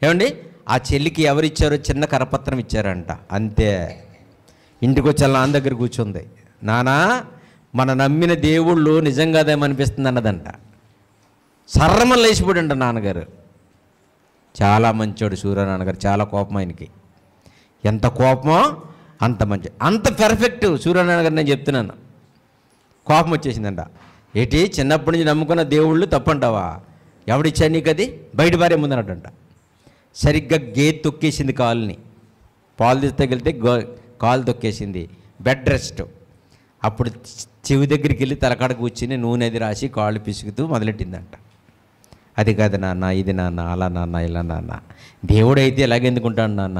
ఏమండి ఆ చెల్లికి ఎవరిచ్చారో చిన్న కరపత్రం ఇచ్చారంట. అంతే. ఇంటికి వచ్చి నాన్న దగ్గర కూర్చుంది, నానా మన నమ్మిన దేవుళ్ళు నిజంగాదేమనిపిస్తుంది అన్నదంట. సర్రమని లేచిపోడంట నాన్నగారు. చాలా మంచోడు సూర్యనారాయణ గారు, చాలా కోపం ఆయనకి. ఎంత కోపమో అంత మంచి, అంత పెర్ఫెక్ట్ సూర్యనారాయణ గారు. నేను చెప్తున్నాను, కోపం వచ్చేసిందంట. ఏంటి చిన్నప్పటి నుంచి నమ్ముకున్న దేవుళ్ళు తప్పంటావా? ఎవడిచ్చా నీకు అది? బయట భార్య ముందన్నట్టంట. సరిగ్గా గేట్ తొక్కేసింది కాలుని, పాలు తీసి తగిలితే కాలు తొక్కేసింది. Bed rest. అప్పుడు చెవి దగ్గరికి వెళ్ళి తలకాడ కూర్చుని నూనె అది రాసి కాళ్ళు పిసుకుతూ మొదలెట్టిందంట. అది కాదు నాన్న, ఇది నాన్న, అలా నాన్న, ఇలా నాన్న. దేవుడైతే ఎలాగెందుకుంటాడు నాన్న?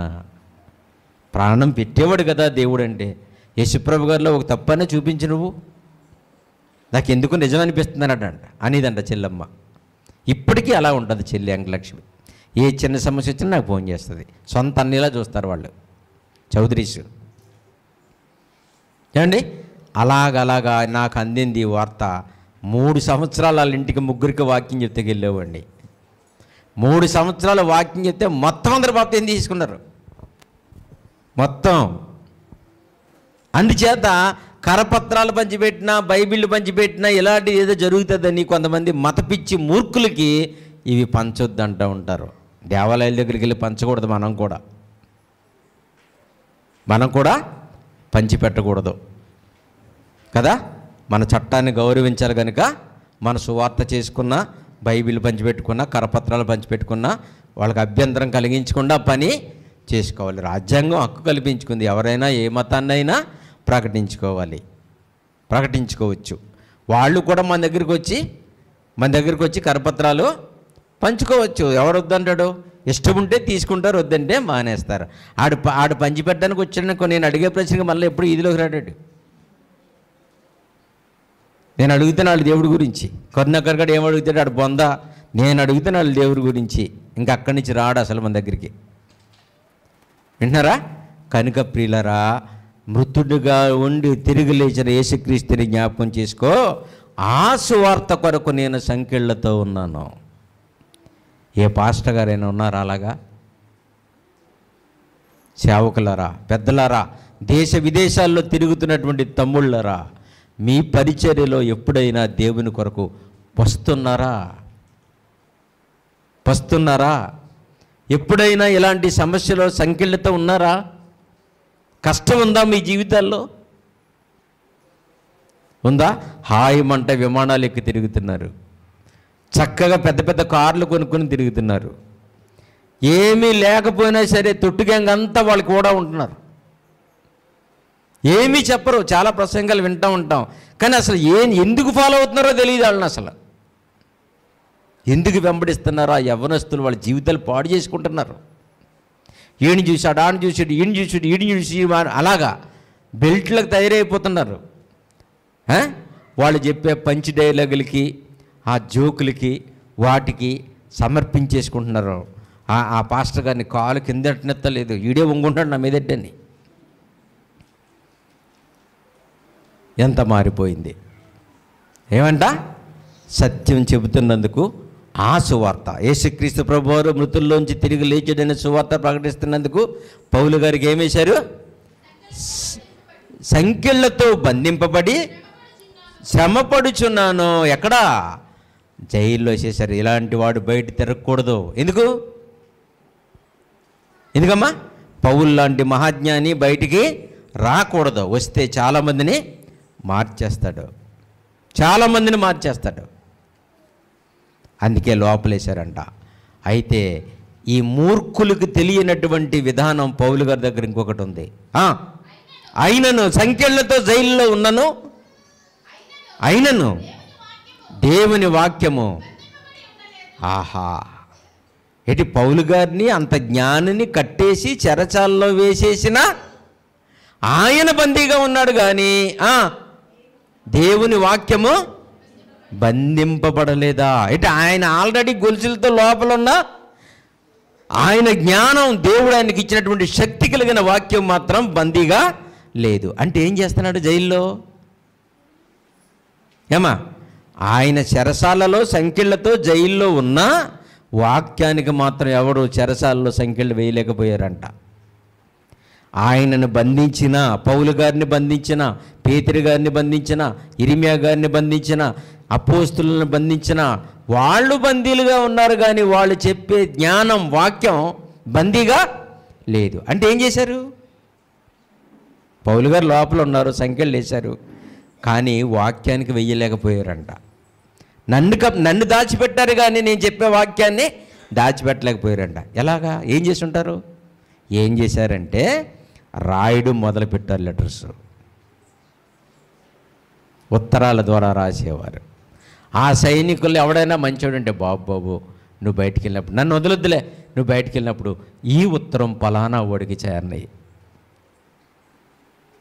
ప్రాణం పెట్టేవాడు కదా దేవుడు అంటే. యేసుప్రభు గారిలో ఒక తప్పనే చూపించి నువ్వు, నాకు ఎందుకు నిజం అనిపిస్తుంది అన్నట్టంట అనేదంట చెల్లమ్మ. ఇప్పటికీ అలా ఉంటుంది చెల్లి అంకలక్ష్మి. ఏ చిన్న సమస్య వచ్చినా నాకు ఫోన్ చేస్తుంది. సొంత అన్నిలా చూస్తారు వాళ్ళు చౌదరీస్. ఏమండి, అలాగలాగా నాకు అందింది ఈ వార్త. 3 సంవత్సరాలు వాళ్ళ ఇంటికి ముగ్గురికి వాక్యం చెప్తే వెళ్ళేవాడిని. 3 సంవత్సరాలు వాక్యం చెప్తే మొత్తం అందరు బాప్తీసం తీసుకున్నారు మొత్తం. అందుచేత కరపత్రాలు పంచిపెట్టినా, బైబిళ్ళు పంచిపెట్టినా ఇలాంటి ఏదో జరుగుతుందని కొంతమంది మతపిచ్చి మూర్ఖులకి ఇవి పంచొద్దు అంటూ ఉంటారు. దేవాలయాల దగ్గరికి వెళ్ళి పంచకూడదు. మనం కూడా పంచిపెట్టకూడదు కదా. మన చట్టాన్ని గౌరవించాలి కనుక మన సువార్త చేసుకున్నా, బైబిల్ పంచిపెట్టుకున్నా, కరపత్రాలు పంచిపెట్టుకున్నా వాళ్ళకి అభ్యంతరం కలిగించకుండా పని చేసుకోవాలి. రాజ్యాంగం హక్కు కల్పించుకుంది, ఎవరైనా ఏ మతాన్నైనా ప్రకటించుకోవచ్చు. వాళ్ళు కూడా మన దగ్గరికి వచ్చి కరపత్రాలు పంచుకోవచ్చు. ఎవరు వద్దంటాడు? ఇష్టం ఉంటే తీసుకుంటారు, వద్దంటే మానేస్తారు. ఆడు పంచిపెట్టడానికి వచ్చాడనుకో, నేను అడిగే ప్రశ్నకి మళ్ళీ ఎప్పుడు ఇదిలోకి రాడాడు. నేను అడుగుతాను వాళ్ళ దేవుడి గురించి. కరుణాకర్ ఏం అడుగుతాడు? ఆడు బొందా. నేను అడుగుతాను వాళ్ళ దేవుడి గురించి. ఇంకా అక్కడి నుంచి రాడు అసలు మన దగ్గరికి. వింటున్నారా? కనుక ప్రియులరా, మృతుడుగా ఉండి తిరిగి లేచిన యేసుక్రీస్తుని జ్ఞాపకం చేసుకో. ఆ సువార్త కొరకు నేను సంకెళ్లతో ఉన్నాను. ఏ పాస్టర్ గారైనా ఉన్నారా అలాగా? సేవకులారా, పెద్దలారా, దేశ విదేశాల్లో తిరుగుతున్నటువంటి తమ్ముళ్ళారా, మీ పరిచర్యలో ఎప్పుడైనా దేవుని కొరకు వస్తున్నారా? ఎప్పుడైనా ఇలాంటి సమస్యలో సంకెళ్ళతో ఉన్నారా? కష్టం ఉందా మీ జీవితాల్లో? ఉందా? హాయిమంట విమానాలు ఎక్కి తిరుగుతున్నారు, చక్కగా పెద్ద పెద్ద కార్లు కొనుక్కొని తిరుగుతున్నారు. ఏమీ లేకపోయినా సరే తొట్టుగ్యాంగ్ అంతా వాళ్ళకి కూడా ఉంటున్నారు. ఏమీ చెప్పరు. చాలా ప్రసంగాలు వింటూ ఉంటాం, కానీ అసలు ఎందుకు ఫాలో అవుతున్నారో తెలియదు వాళ్ళని. అసలు ఎందుకు వెంబడిస్తున్నారో ఆ యవ్వనస్తులు వాళ్ళ జీవితాలు పాడు చేసుకుంటున్నారు. ఈయన చూశాడు, ఆడిని చూసాడు, ఈయన చూసి అలాగా బెల్ట్లకు తయారైపోతున్నారు. వాళ్ళు చెప్పే పంచి డైలాగులకి, ఆ జోకులకి, వాటికి సమర్పించేసుకుంటున్నారు. ఆ పాస్టర్ గారిని కాలు కిందటనెత్తలేదు, ఈడే వంగుంటాడు నా మీదెట్టని. ఎంత మారిపోయింది! ఏమంట? సత్యం చెబుతున్నందుకు ఆ సువార్త, యేసుక్రీస్తు ప్రభువారు మృతుల్లోంచి తిరిగి లేచాడైన సువార్త ప్రకటిస్తున్నందుకు పౌలు గారికి ఏమేశారు? సంకెళ్లతో బంధింపబడి శ్రమపడుచున్నాను. ఎక్కడా? జైల్లో వేసేశారు. ఇలాంటి వాడు బయట తిరగకూడదు. ఎందుకమ్మా? పౌలు లాంటి మహాజ్ఞాని బయటికి రాకూడదు. వస్తే చాలామందిని మార్చేస్తాడు. అందుకే లోపలేశారంట. అయితే ఈ మూర్ఖులకు తెలియనటువంటి విధానం పౌలు గారి దగ్గర ఇంకొకటి ఉంది. అయినను సంకెళ్లతో జైల్లో ఉన్నను, అయినను దేవుని వాక్యము. ఆహా! ఎటు పౌలు గారిని అంత జ్ఞానిని కట్టేసి చెరచాల్లో వేసేసిన ఆయన బందీగా ఉన్నాడు, కానీ దేవుని వాక్యము బంధింపబడలేదా? ఇటు ఆయన ఆల్రెడీ గొలుసులతో లోపల ఉన్న ఆయన జ్ఞానం, దేవుడు ఆయనకి ఇచ్చినటువంటి శక్తి కలిగిన వాక్యం మాత్రం బందీగా లేదు. అంటే ఏం చేస్తున్నాడు జైల్లో? ఆయన చెరసాలలో సంకెళ్లతో జైల్లో ఉన్న వాక్యానికి మాత్రం ఎవరు చెరసాలలో సంకెళ్ళు వేయలేకపోయారంట. ఆయనను బంధించిన, పౌలు గారిని బంధించిన, పేతురు గారిని బంధించిన, ఇర్మియా గారిని బంధించిన, అపోస్తులను బంధించిన, వాళ్ళు బందీలుగా ఉన్నారు, కానీ వాళ్ళు చెప్పే జ్ఞానం వాక్యం బందీగా లేదు. అంటే ఏం చేశారు? పౌలు గారు లోపల ఉన్నారు, సంఖ్యలు వేశారు, కానీ వాక్యానికి వెయ్యలేకపోయారంట. నన్ను దాచిపెట్టారు, కానీ నేను చెప్పే వాక్యాన్ని దాచిపెట్టలేకపోయారంట. ఎలాగా? ఏం చేసి ఉంటారు? ఏం చేశారంటే రాయడం మొదలుపెట్టారు. లెటర్స్, ఉత్తరాల ద్వారా రాసేవారు. ఆ సైనికులు ఎవడైనా మంచోడు అంటే, బాబు నువ్వు బయటికి వెళ్ళినప్పుడు నన్ను వదలొద్దులే, నువ్వు బయటికి వెళ్ళినప్పుడు ఈ ఉత్తరం పలానా ఓడికి చేరినాయి,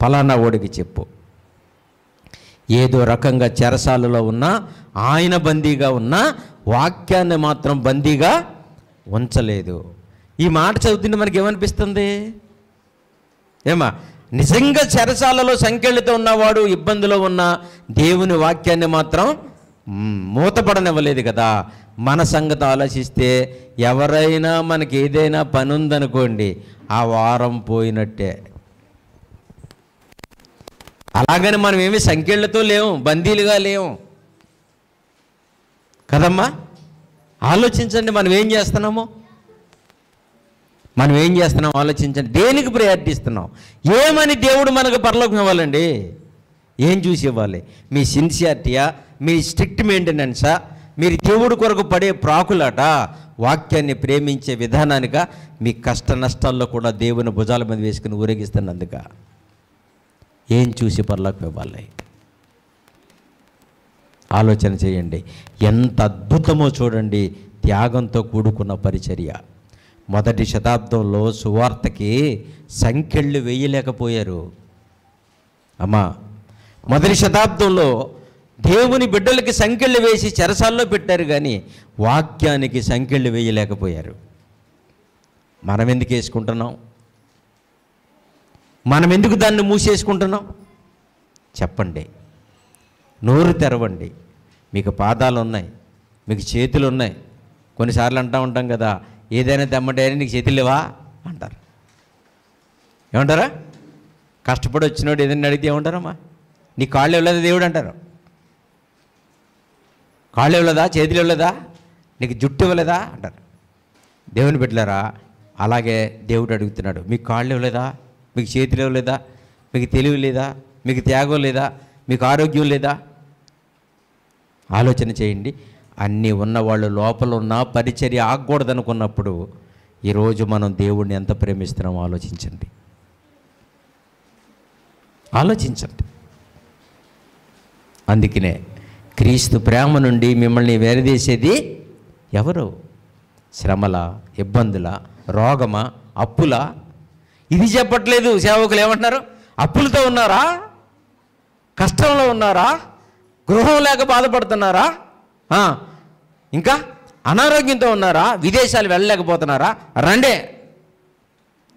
పలానా ఓడికి చెప్పు. ఏదో రకంగా చెరసాలలో ఉన్నా, ఆయన బందీగా ఉన్నా, వాక్యాన్ని మాత్రం బందీగా ఉంచలేదు. ఈ మాట చదువుతుంటే మనకి ఏమనిపిస్తుంది? ఏమా, నిజంగా చెరసాలలో సంఖ్యలతో ఉన్నవాడు ఇబ్బందిలో ఉన్న దేవుని వాక్యాన్ని మాత్రం మూతపడనివ్వలేదు కదా. మన సంగతి ఆలోచిస్తే ఎవరైనా మనకి ఏదైనా పని ఉందనుకోండి, ఆ వారం పోయినట్టే. అలాగని మనం ఏమి సంఖ్యలతో లేవు, బందీలుగా లేవు కదమ్మా. ఆలోచించండి, మనం ఏం చేస్తున్నాము, మనం ఏం చేస్తున్నాం ఆలోచించండి. దేనికి ప్రయారిటీ ఇస్తున్నాం? ఏమని దేవుడు మనకు పరలోకం ఇవ్వాలండి? ఏం చూసి ఇవ్వాలి? మీ సిన్సియారిటీయా, మీ స్ట్రిక్ట్ మెయింటెనెన్సా, మీరు దేవుడి కొరకు పడే ప్రాకులాట, వాక్యాన్ని ప్రేమించే విధానానిక, మీ కష్ట నష్టాల్లో కూడా దేవుని భుజాల మీద వేసుకుని ఊరేగిస్తున్నందుక? ఏం చూసి పరలోకం ఇవ్వాలి? ఆలోచన చేయండి. ఎంత అద్భుతమో చూడండి త్యాగంతో కూడుకున్న పరిచర్య. మొదటి శతాబ్దంలో సువార్తకి సంఖ్యళ్ళు వేయలేకపోయారు అమ్మా. మొదటి శతాబ్దంలో దేవుని బిడ్డలకి సంఖ్యళ్ళు వేసి చెరసాల్లో పెట్టారు, కానీ వాక్యానికి సంఖ్యళ్ళు వేయలేకపోయారు. మనం ఎందుకు వేసుకుంటున్నాం? మనం ఎందుకు దాన్ని మూసేసుకుంటున్నాం? చెప్పండి. నోరు తెరవండి. మీకు పాదాలు ఉన్నాయి, మీకు చేతులు ఉన్నాయి. కొన్నిసార్లు అంటూ ఉంటాం కదా, ఏదైనా తెమ్మంటే నీకు చేతులు లేవా అంటారు. ఏమంటారా? కష్టపడి వచ్చినోడు ఏదైనా అడిగితే ఏమంటారమ్మా? నీ కాళ్ళు ఇవ్వలేదా దేవుడు అంటారు. కాళ్ళు ఇవ్వలేదా, చేతులు ఇవ్వలేదా, నీకు జుట్టు ఇవ్వలేదా అంటారు. దేవుని బిడ్డలారా, అలాగే దేవుడు అడుగుతున్నాడు, మీకు కాళ్ళు ఇవ్వలేదా, మీకు చేతులు ఇవ్వలేదా, మీకు తెలివి లేదా, మీకు త్యాగం లేదా, మీకు ఆరోగ్యం లేదా? ఆలోచన చేయండి. అన్నీ ఉన్నవాళ్ళు లోపల ఉన్న పరిచర్య ఆగకూడదనుకున్నప్పుడు ఈరోజు మనం దేవుణ్ణి ఎంత ప్రేమిస్తున్నామో ఆలోచించండి. ఆలోచించండి. అందుకనే క్రీస్తు ప్రేమ నుండి మిమ్మల్ని వేరదీసేది ఎవరు? శ్రమల, ఇబ్బందుల, రోగమా, అప్పుల? ఇది చెప్పట్లేదు. సేవకులు ఏమంటున్నారు? అప్పులతో ఉన్నారా, కష్టంలో ఉన్నారా, గృహం లేక బాధపడుతున్నారా, ఇంకా అనారోగ్యంతో ఉన్నారా, విదేశాలు వెళ్ళలేకపోతున్నారా, రండే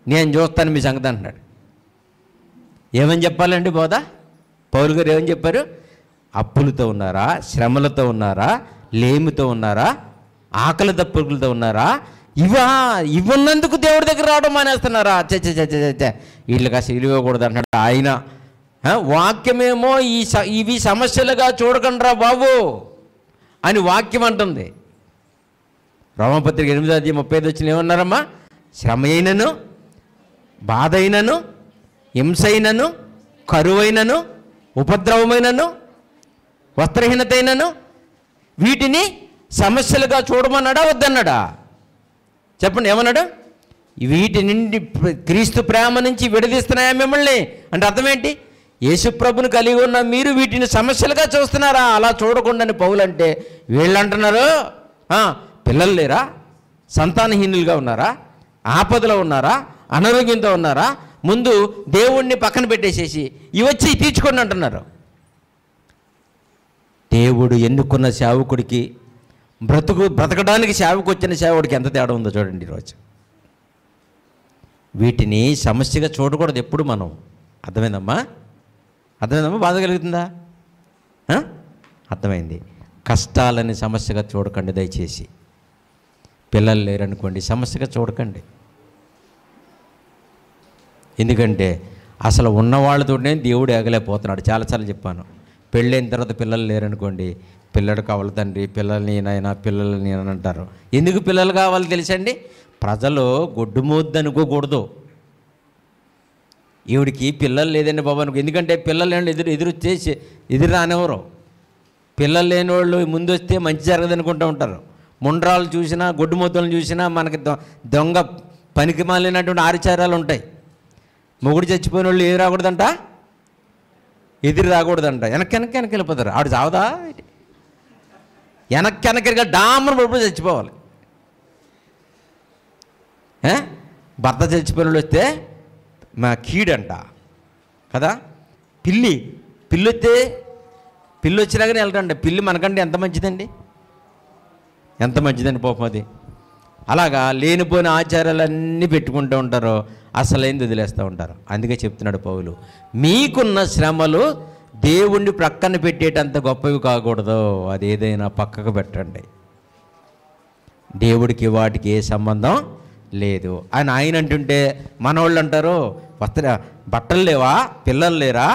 నేను చూస్తాను మీ సంగతి అంటున్నాడు. ఏమని చెప్పాలండి బోధ? పౌలు గారు ఏమని చెప్పారు? అప్పులతో ఉన్నారా, శ్రమలతో ఉన్నారా, లేమితో ఉన్నారా, ఆకలి దప్పులతో ఉన్నారా, ఇవ్వన్నందుకు దేవుడి దగ్గర రావడం మానేస్తున్నారా? చ వీళ్ళు కాస్త ఇవ్వకూడదు అంటున్నాడు ఆయన. వాక్యమేమో ఇవి సమస్యలుగా చూడకండిరా బాబు అని వాక్యం అంటుంది. రోమపత్రిక 8:35 ఏమన్నారమ్మా? శ్రమ అయినను, బాధ అయినను, హింస అయినను, కరువైనను, ఉపద్రవమైనను, వస్త్రహీనత అయినను వీటిని సమస్యలుగా చూడమన్నాడా వద్దన్నాడా? చెప్పండి, ఏమన్నాడు? వీటి నుండి క్రీస్తు ప్రేమ నుంచి విడదీస్తున్నాయా మిమ్మల్ని అంటే అర్థం ఏంటి? యేసుప్రభుని కలిగి ఉన్న మీరు వీటిని సమస్యలుగా చూస్తున్నారా? అలా చూడకుండాని పౌలు అంటే వీళ్ళు అంటున్నారు, పిల్లలు లేరా, సంతానహీనులుగా ఉన్నారా, ఆపదలో ఉన్నారా, అనారోగ్యంతో ఉన్నారా, ముందు దేవుణ్ణి పక్కన పెట్టేసేసి ఇవచ్చి తీర్చుకోండి అంటున్నారు. దేవుడు ఎన్నుకున్న సేవకుడికి బ్రతకడానికి సేవకు వచ్చిన సేవకుడికి ఎంత తేడా ఉందో చూడండి ఈరోజు. వీటిని సమస్యగా చూడకూడదు ఎప్పుడు మనం. అర్థమైందమ్మా? అర్థమైందమ్మా? బాధ కలుగుతుందా? అర్థమైంది. కష్టాలని సమస్యగా చూడకండి దయచేసి. పిల్లలు లేరనుకోండి, సమస్యగా చూడకండి. ఎందుకంటే అసలు ఉన్నవాళ్ళతోనే దేవుడు ఎగలేకపోతున్నాడు. చాలాసార్లు చెప్పాను. పెళ్ళైన తర్వాత పిల్లలు లేరనుకోండి, పిల్లడు కావాలి తండ్రి, పిల్లల్ని నాయన, పిల్లల్ని అని అంటారు. ఎందుకు పిల్లలు కావాలి తెలుసండి? ప్రజలు గొడ్డుమోద్దు అనుకోకూడదు. ఈవిడికి పిల్లలు లేదండి బాబు అనుకో, ఎందుకంటే పిల్లలు ఎదురు రానివ్వరు. పిల్లలు లేని వాళ్ళు ముందు వస్తే మంచి జరగదు అనుకుంటూ ఉంటారు. ముండ్రాలు చూసినా, గొడ్డుమూతలను చూసినా మనకి దొంగ పనికి మాలినటువంటి ఆచారాలు ఉంటాయి. మొగుడు చచ్చిపోయిన వాళ్ళు ఏది రాకూడదంట, ఎదురు రాకూడదంట. వెనక్కి వెళ్ళిపోతారు. ఆవిడ చావదా, వెనక్కి డామర్ పడిపోయి చచ్చిపోవాలి. భర్త చచ్చిపోయిన వాళ్ళు వస్తే మా కీడంట కదా. పిల్లి వస్తే, పిల్లి వచ్చినాకనే వెళ్ళరండి. పిల్లి మనకంటే ఎంత మంచిదండి, ఎంత మంచిదండి పాపం అది. అలాగా లేనిపోయిన ఆచారాలన్నీ పెట్టుకుంటూ ఉంటారు, అసలేంది వదిలేస్తూ ఉంటారు. అందుకే చెప్తున్నాడు పౌలు, మీకున్న శ్రమలు దేవుణ్ణి ప్రక్కన పెట్టేటంత గొప్పవి కాకూడదు. అది ఏదైనా పక్కకు పెట్టండి. దేవుడికి వాటికి ఏ సంబంధం లేదు అని ఆయన అంటుంటే, మనోళ్ళు అంటారు, బట్టలు లేవా, పిల్లలు లేరా,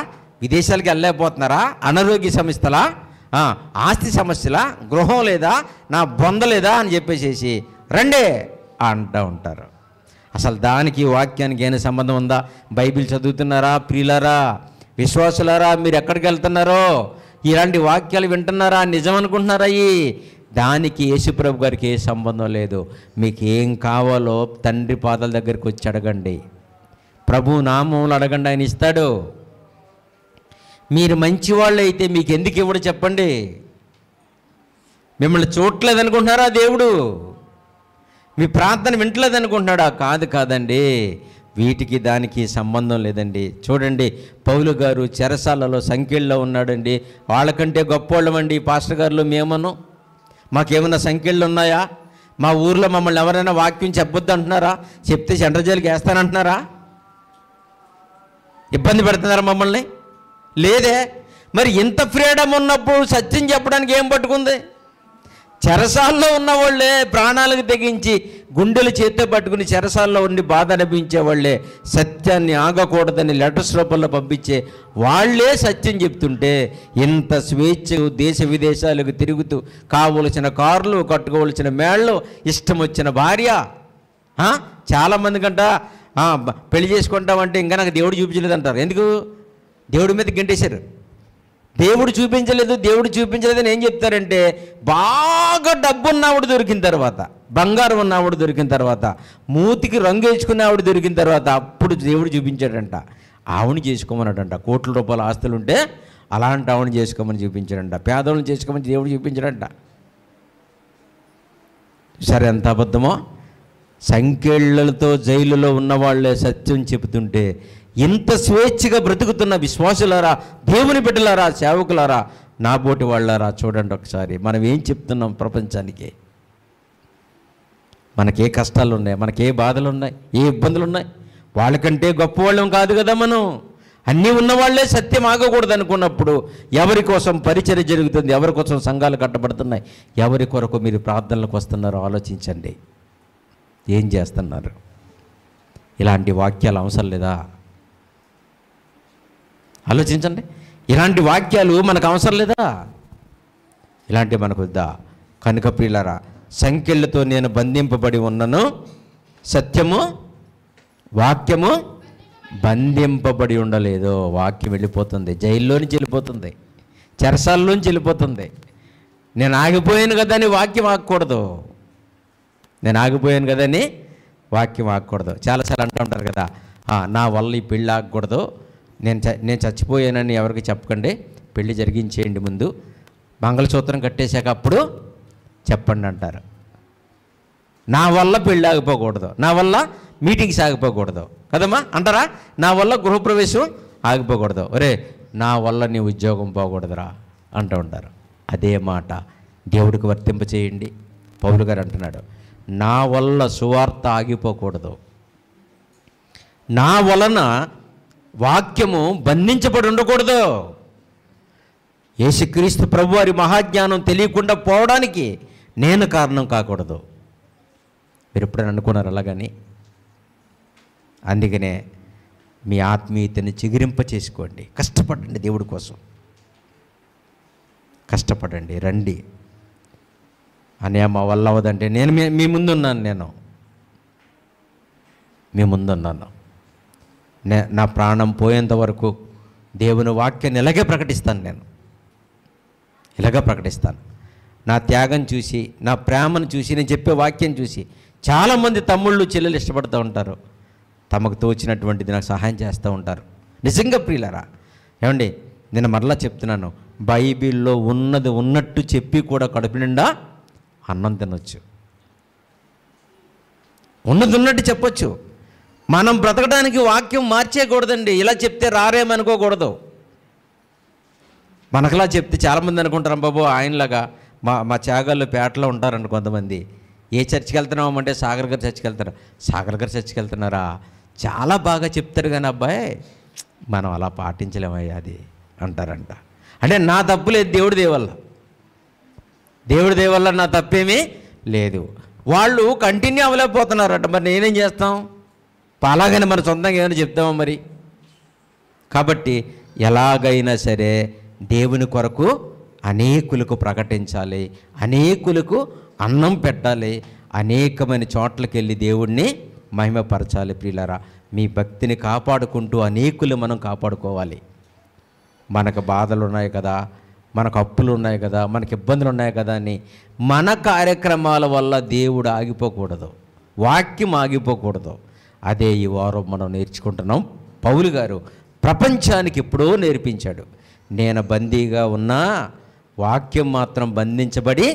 విదేశాలకి వెళ్ళలేకపోతున్నారా, అనారోగ్య సమస్యలా, ఆస్తి సమస్యలా, గృహం లేదా, నా బొంద లేదా అని చెప్పేసేసి రండే అంటూ ఉంటారు. అసలు దానికి వాక్యానికి ఏమైనా సంబంధం ఉందా? బైబిల్ చదువుతున్నారా ప్రియులారా, విశ్వాసులారా? మీరు ఎక్కడికి వెళ్తున్నారో, ఇలాంటి వాక్యాలు వింటున్నారా, నిజం అనుకుంటున్నారా? దానికి యేసుప్రభు గారికి ఏ సంబంధం లేదు. మీకు ఏం కావాలో తండ్రి పాదాల దగ్గరికి వచ్చి అడగండి, ప్రభు నామంలో అడగండి, ఆయన ఇస్తాడు. మీరు మంచివాళ్ళు అయితే మీకు ఎందుకు ఇవ్వడు చెప్పండి? మిమ్మల్ని చూడలేదు అనుకుంటున్నారా దేవుడు? మీ ప్రార్థన వింటలేదు అనుకుంటున్నాడా? కాదండి, వీటికి దానికి సంబంధం లేదండి. చూడండి, పౌలు గారు చెరసాలలో సంఖ్యల్లో ఉన్నాడండి. వాళ్ళకంటే గొప్పవాళ్ళమండి పాస్టర్ గారులు మేమను. మాకేమన్నా సంఖ్యలు ఉన్నాయా? మా ఊర్లో మమ్మల్ని ఎవరైనా వాక్యం చెప్పొద్దు అంటున్నారా? చెప్తే సెంటర్ జైలుకి వేస్తానంటున్నారా? ఇబ్బంది పెడుతున్నారా మమ్మల్ని? లేదే. మరి ఇంత ఫ్రీడమ్ ఉన్నప్పుడు సత్యం చెప్పడానికి ఏం పట్టుకుంది? చెరసాల్లో ఉన్నవాళ్ళే ప్రాణాలకు తెగించి గుండెలు చేత్తో పట్టుకుని చెరసాల్లో ఉండి బాధ అనిపించేవాళ్ళే సత్యాన్ని ఆగకూడదని లెటర్స్ రూపంలో పంపించే వాళ్ళే సత్యం చెప్తుంటే, ఇంత స్వేచ్ఛ దేశ విదేశాలకు తిరుగుతూ కావలసిన కార్లు, కట్టుకోవలసిన మేళ్ళు, ఇష్టం వచ్చిన భార్య. చాలామంది కంట పెళ్లి చేసుకుంటామంటే ఇంకా నాకు దేవుడు చూపించలేదు అంటారు. ఎందుకు? దేవుడి మీద గెంటేశారు. దేవుడు చూపించలేదని ఏం చెప్తారంటే, బాగా డబ్బు ఉన్నవాడు దొరికిన తర్వాత, బంగారం ఉన్నవాడు దొరికిన తర్వాత, మూతికి రంగు వేసుకున్న ఆవిడ దొరికిన తర్వాత అప్పుడు దేవుడు చూపించాడంట. ఆవిడని చేసుకోమన్నాడంట. కోట్ల రూపాయల ఆస్తులు ఉంటే అలాంటి ఆవిడని చేసుకోమని చూపించాడంట. పేదవాళ్ళని చేసుకోమని దేవుడు చూపించాడంట. సరే, ఎంత అబద్ధమో. సంఖ్యలతో జైలులో ఉన్నవాళ్లే సత్యం చెబుతుంటే, ఇంత స్వేచ్ఛగా బ్రతుకుతున్న విశ్వాసులారా, దేవుని బిడ్డలారా, సేవకులారా, నా బోటి వాళ్ళారా, చూడండి ఒకసారి మనం ఏం చెప్తున్నాం ప్రపంచానికి. మనకే కష్టాలు ఉన్నాయి, మనకే బాధలు ఉన్నాయి, ఏ ఇబ్బందులు ఉన్నాయి. వాళ్ళకంటే గొప్పవాళ్ళం కాదు కదా మనం. అన్నీ ఉన్నవాళ్లే సత్యం ఆగకూడదు అనుకున్నప్పుడు ఎవరి కోసం పరిచర్య జరుగుతుంది, ఎవరి కోసం సంఘాలు కట్టబడుతున్నాయి, ఎవరి కొరకు మీరు ప్రార్థనలకు వస్తున్నారో ఆలోచించండి. ఏం చేస్తున్నారు? ఇలాంటి వాక్యాలు అవసరం లేదా? ఆలోచించండి. ఇలాంటి వాక్యాలు మనకు అవసరం లేదా? ఇలాంటి మనకు వద్దా? కనుక ప్రియులారా, సంఖ్యలతో నేను బంధింపబడి ఉన్నను, సత్యము వాక్యము బంధింపబడి ఉండలేదు. వాక్యం వెళ్ళిపోతుంది, జైల్లోంచి వెళ్ళిపోతుంది, చెరసాల్లోంచి వెళ్ళిపోతుంది. నేను ఆగిపోయాను కదా అని వాక్యం ఆగకూడదు. చాలాసార్లు అంటూ ఉంటారు కదా, నా వల్ల ఈ పెళ్ళి ఆగకూడదు, నేను చచ్చిపోయానని ఎవరికి చెప్పకండి, పెళ్లి జరిగించేయండి, ముందు మంగళసూత్రం కట్టేశాక అప్పుడు చెప్పండి అంటారు. నా వల్ల పెళ్ళి ఆగిపోకూడదు, నా వల్ల మీటింగ్స్ ఆగిపోకూడదు కదమ్మా అంటారా? నా వల్ల గృహప్రవేశం ఆగిపోకూడదు, ఒరే నా వల్ల నీ ఉద్యోగం పోకూడదురా అంటూ ఉంటారు. అదే మాట దేవుడికి వర్తింపచేయండి. పౌలు గారు అంటున్నాడు, నా వల్ల సువార్త ఆగిపోకూడదు, నా వలన వాక్యము బంధించబడి ఉండకూడదు. యేసుక్రీస్తు ప్రభు వారి మహాజ్ఞానం తెలియకుండా పోవడానికి నేను కారణం కాకూడదు. మీరు ఎప్పుడైనా అనుకున్నారు అలాగని? అందుకనే మీ ఆత్మీయతని చిగురింప చేసుకోండి, కష్టపడండి దేవుడి కోసం. కష్టపడండి, రండి. అనే మా వల్ల అవ్వదంటే నేను మీ ముందున్నాను, నేను మీ ముందున్నాను. నా ప్రాణం పోయేంత వరకు దేవుని వాక్యాన్ని ఇలాగే ప్రకటిస్తాను, నేను ఇలాగే ప్రకటిస్తాను. నా త్యాగం చూసి, నా ప్రేమను చూసి, నేను చెప్పే వాక్యం చూసి చాలామంది తమ్ముళ్ళు చెల్లెలు ఇష్టపడుతూ ఉంటారు. తమకు తోచినటువంటిది నాకు సహాయం చేస్తూ ఉంటారు. నిజంగా ప్రియులారా, ఏమండి, నేను మరలా చెప్తున్నాను, బైబిల్లో ఉన్నది ఉన్నట్టు చెప్పి కూడా కడుపు నిండా అన్నం తినొచ్చు. ఉన్నది ఉన్నట్టు చెప్పొచ్చు. మనం బ్రతకడానికి వాక్యం మార్చేయకూడదండి. ఇలా చెప్తే రారేమనుకోకూడదు. మనకులా చెప్తే చాలామంది అనుకుంటారు, బాబు ఆయనలాగా మా త్యాగాల్లో పేటలో ఉంటారండి కొంతమంది. ఏ చర్చికి వెళ్తున్నామంటే సాగర్ గారి చర్చికి వెళ్తారు. సాగర్ గారి చర్చికి వెళ్తున్నారా, చాలా బాగా చెప్తారు కానీ అబ్బాయి మనం అలా పాటించలేమయ్యా అది అంటారంట. అంటే నా తప్పు లేదు, దేవుడి దేవల్ల, దేవుడి దేవల్ల నా తప్పేమీ లేదు. వాళ్ళు కంటిన్యూ అవ్వలేకపోతున్నారట. మరి నేనేం చేస్తాం? అలాగని మన సొంతంగా ఏమైనా చెప్తామా మరి? కాబట్టి ఎలాగైనా సరే దేవుని కొరకు అనేకులకు ప్రకటించాలి, అనేకులకు అన్నం పెట్టాలి, అనేకమైన చోట్లకి వెళ్ళి దేవుణ్ణి మహిమపరచాలి. ప్రియులారా, మీ భక్తిని కాపాడుకుంటూ అనేకులు మనం కాపాడుకోవాలి. మనకు బాధలు ఉన్నాయి కదా, మనకు అప్పులు ఉన్నాయి కదా, మనకు ఇబ్బందులు ఉన్నాయి కదా అని మన కార్యక్రమాల వల్ల దేవుడు ఆగిపోకూడదు, వాక్యం ఆగిపోకూడదు. అదే ఈ వారం మనం నేర్చుకుంటున్నాం. పౌలు గారు ప్రపంచానికి ఎప్పుడో నేర్పించాడు. నేను బందీగా ఉన్నా వాక్యం మాత్రం బంధించబడి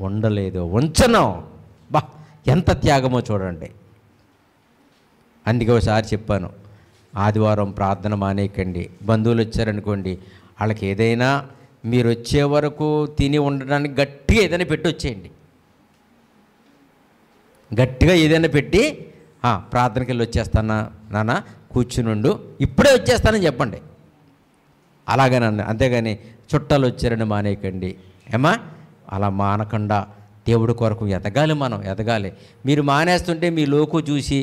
ఉండలేదు, ఉంచను. బా, ఎంత త్యాగమో చూడండి. అందుకే ఒకసారి చెప్పాను, ఆదివారం ప్రార్థన మానేయకండి. బంధువులు వచ్చారనుకోండి, వాళ్ళకి ఏదైనా మీరు వచ్చే వరకు తిని ఉండడానికి గట్టిగా ఏదైనా పెట్టి వచ్చేయండి. గట్టిగా ఏదైనా పెట్టి ప్రార్థనకి వెళ్ళి వచ్చేస్తానా నాన్న, కూర్చునుండు, ఇప్పుడే వచ్చేస్తానని చెప్పండి. అలాగేనన్న, అంతేగాని చుట్టాలు వచ్చారని మానేయకండి. ఏమా, అలా మానకుండా దేవుడి కొరకు ఎదగాలి, మనం ఎదగాలి. మీరు మానేస్తుంటే మీ లోకు చూసి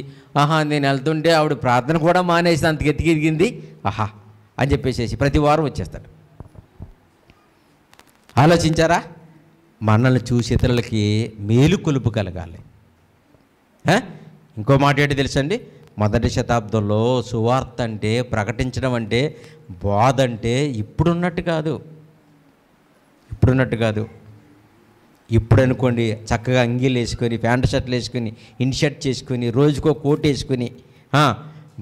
నేను వెళ్తుంటే ఆవిడ ప్రార్థన కూడా మానేసి అంత ఎదిగింది అని చెప్పేసి ప్రతి వారం వచ్చేస్తాడు. ఆలోచించారా? మనల్ని చూసి ఇతరులకి మేలు కొలుపు కలగాలి. ఇంకో మాట ఏంటి తెలుసండి, మొదటి శతాబ్దంలో సువార్త అంటే, ప్రకటించడం అంటే, బోధ అంటే ఇప్పుడున్నట్టు కాదు. ఇప్పుడు అనుకోండి, చక్కగా అంగీలు వేసుకొని, ప్యాంటు షర్ట్లు వేసుకొని, ఇన్షర్ట్ చేసుకొని, రోజుకో కోట్ వేసుకొని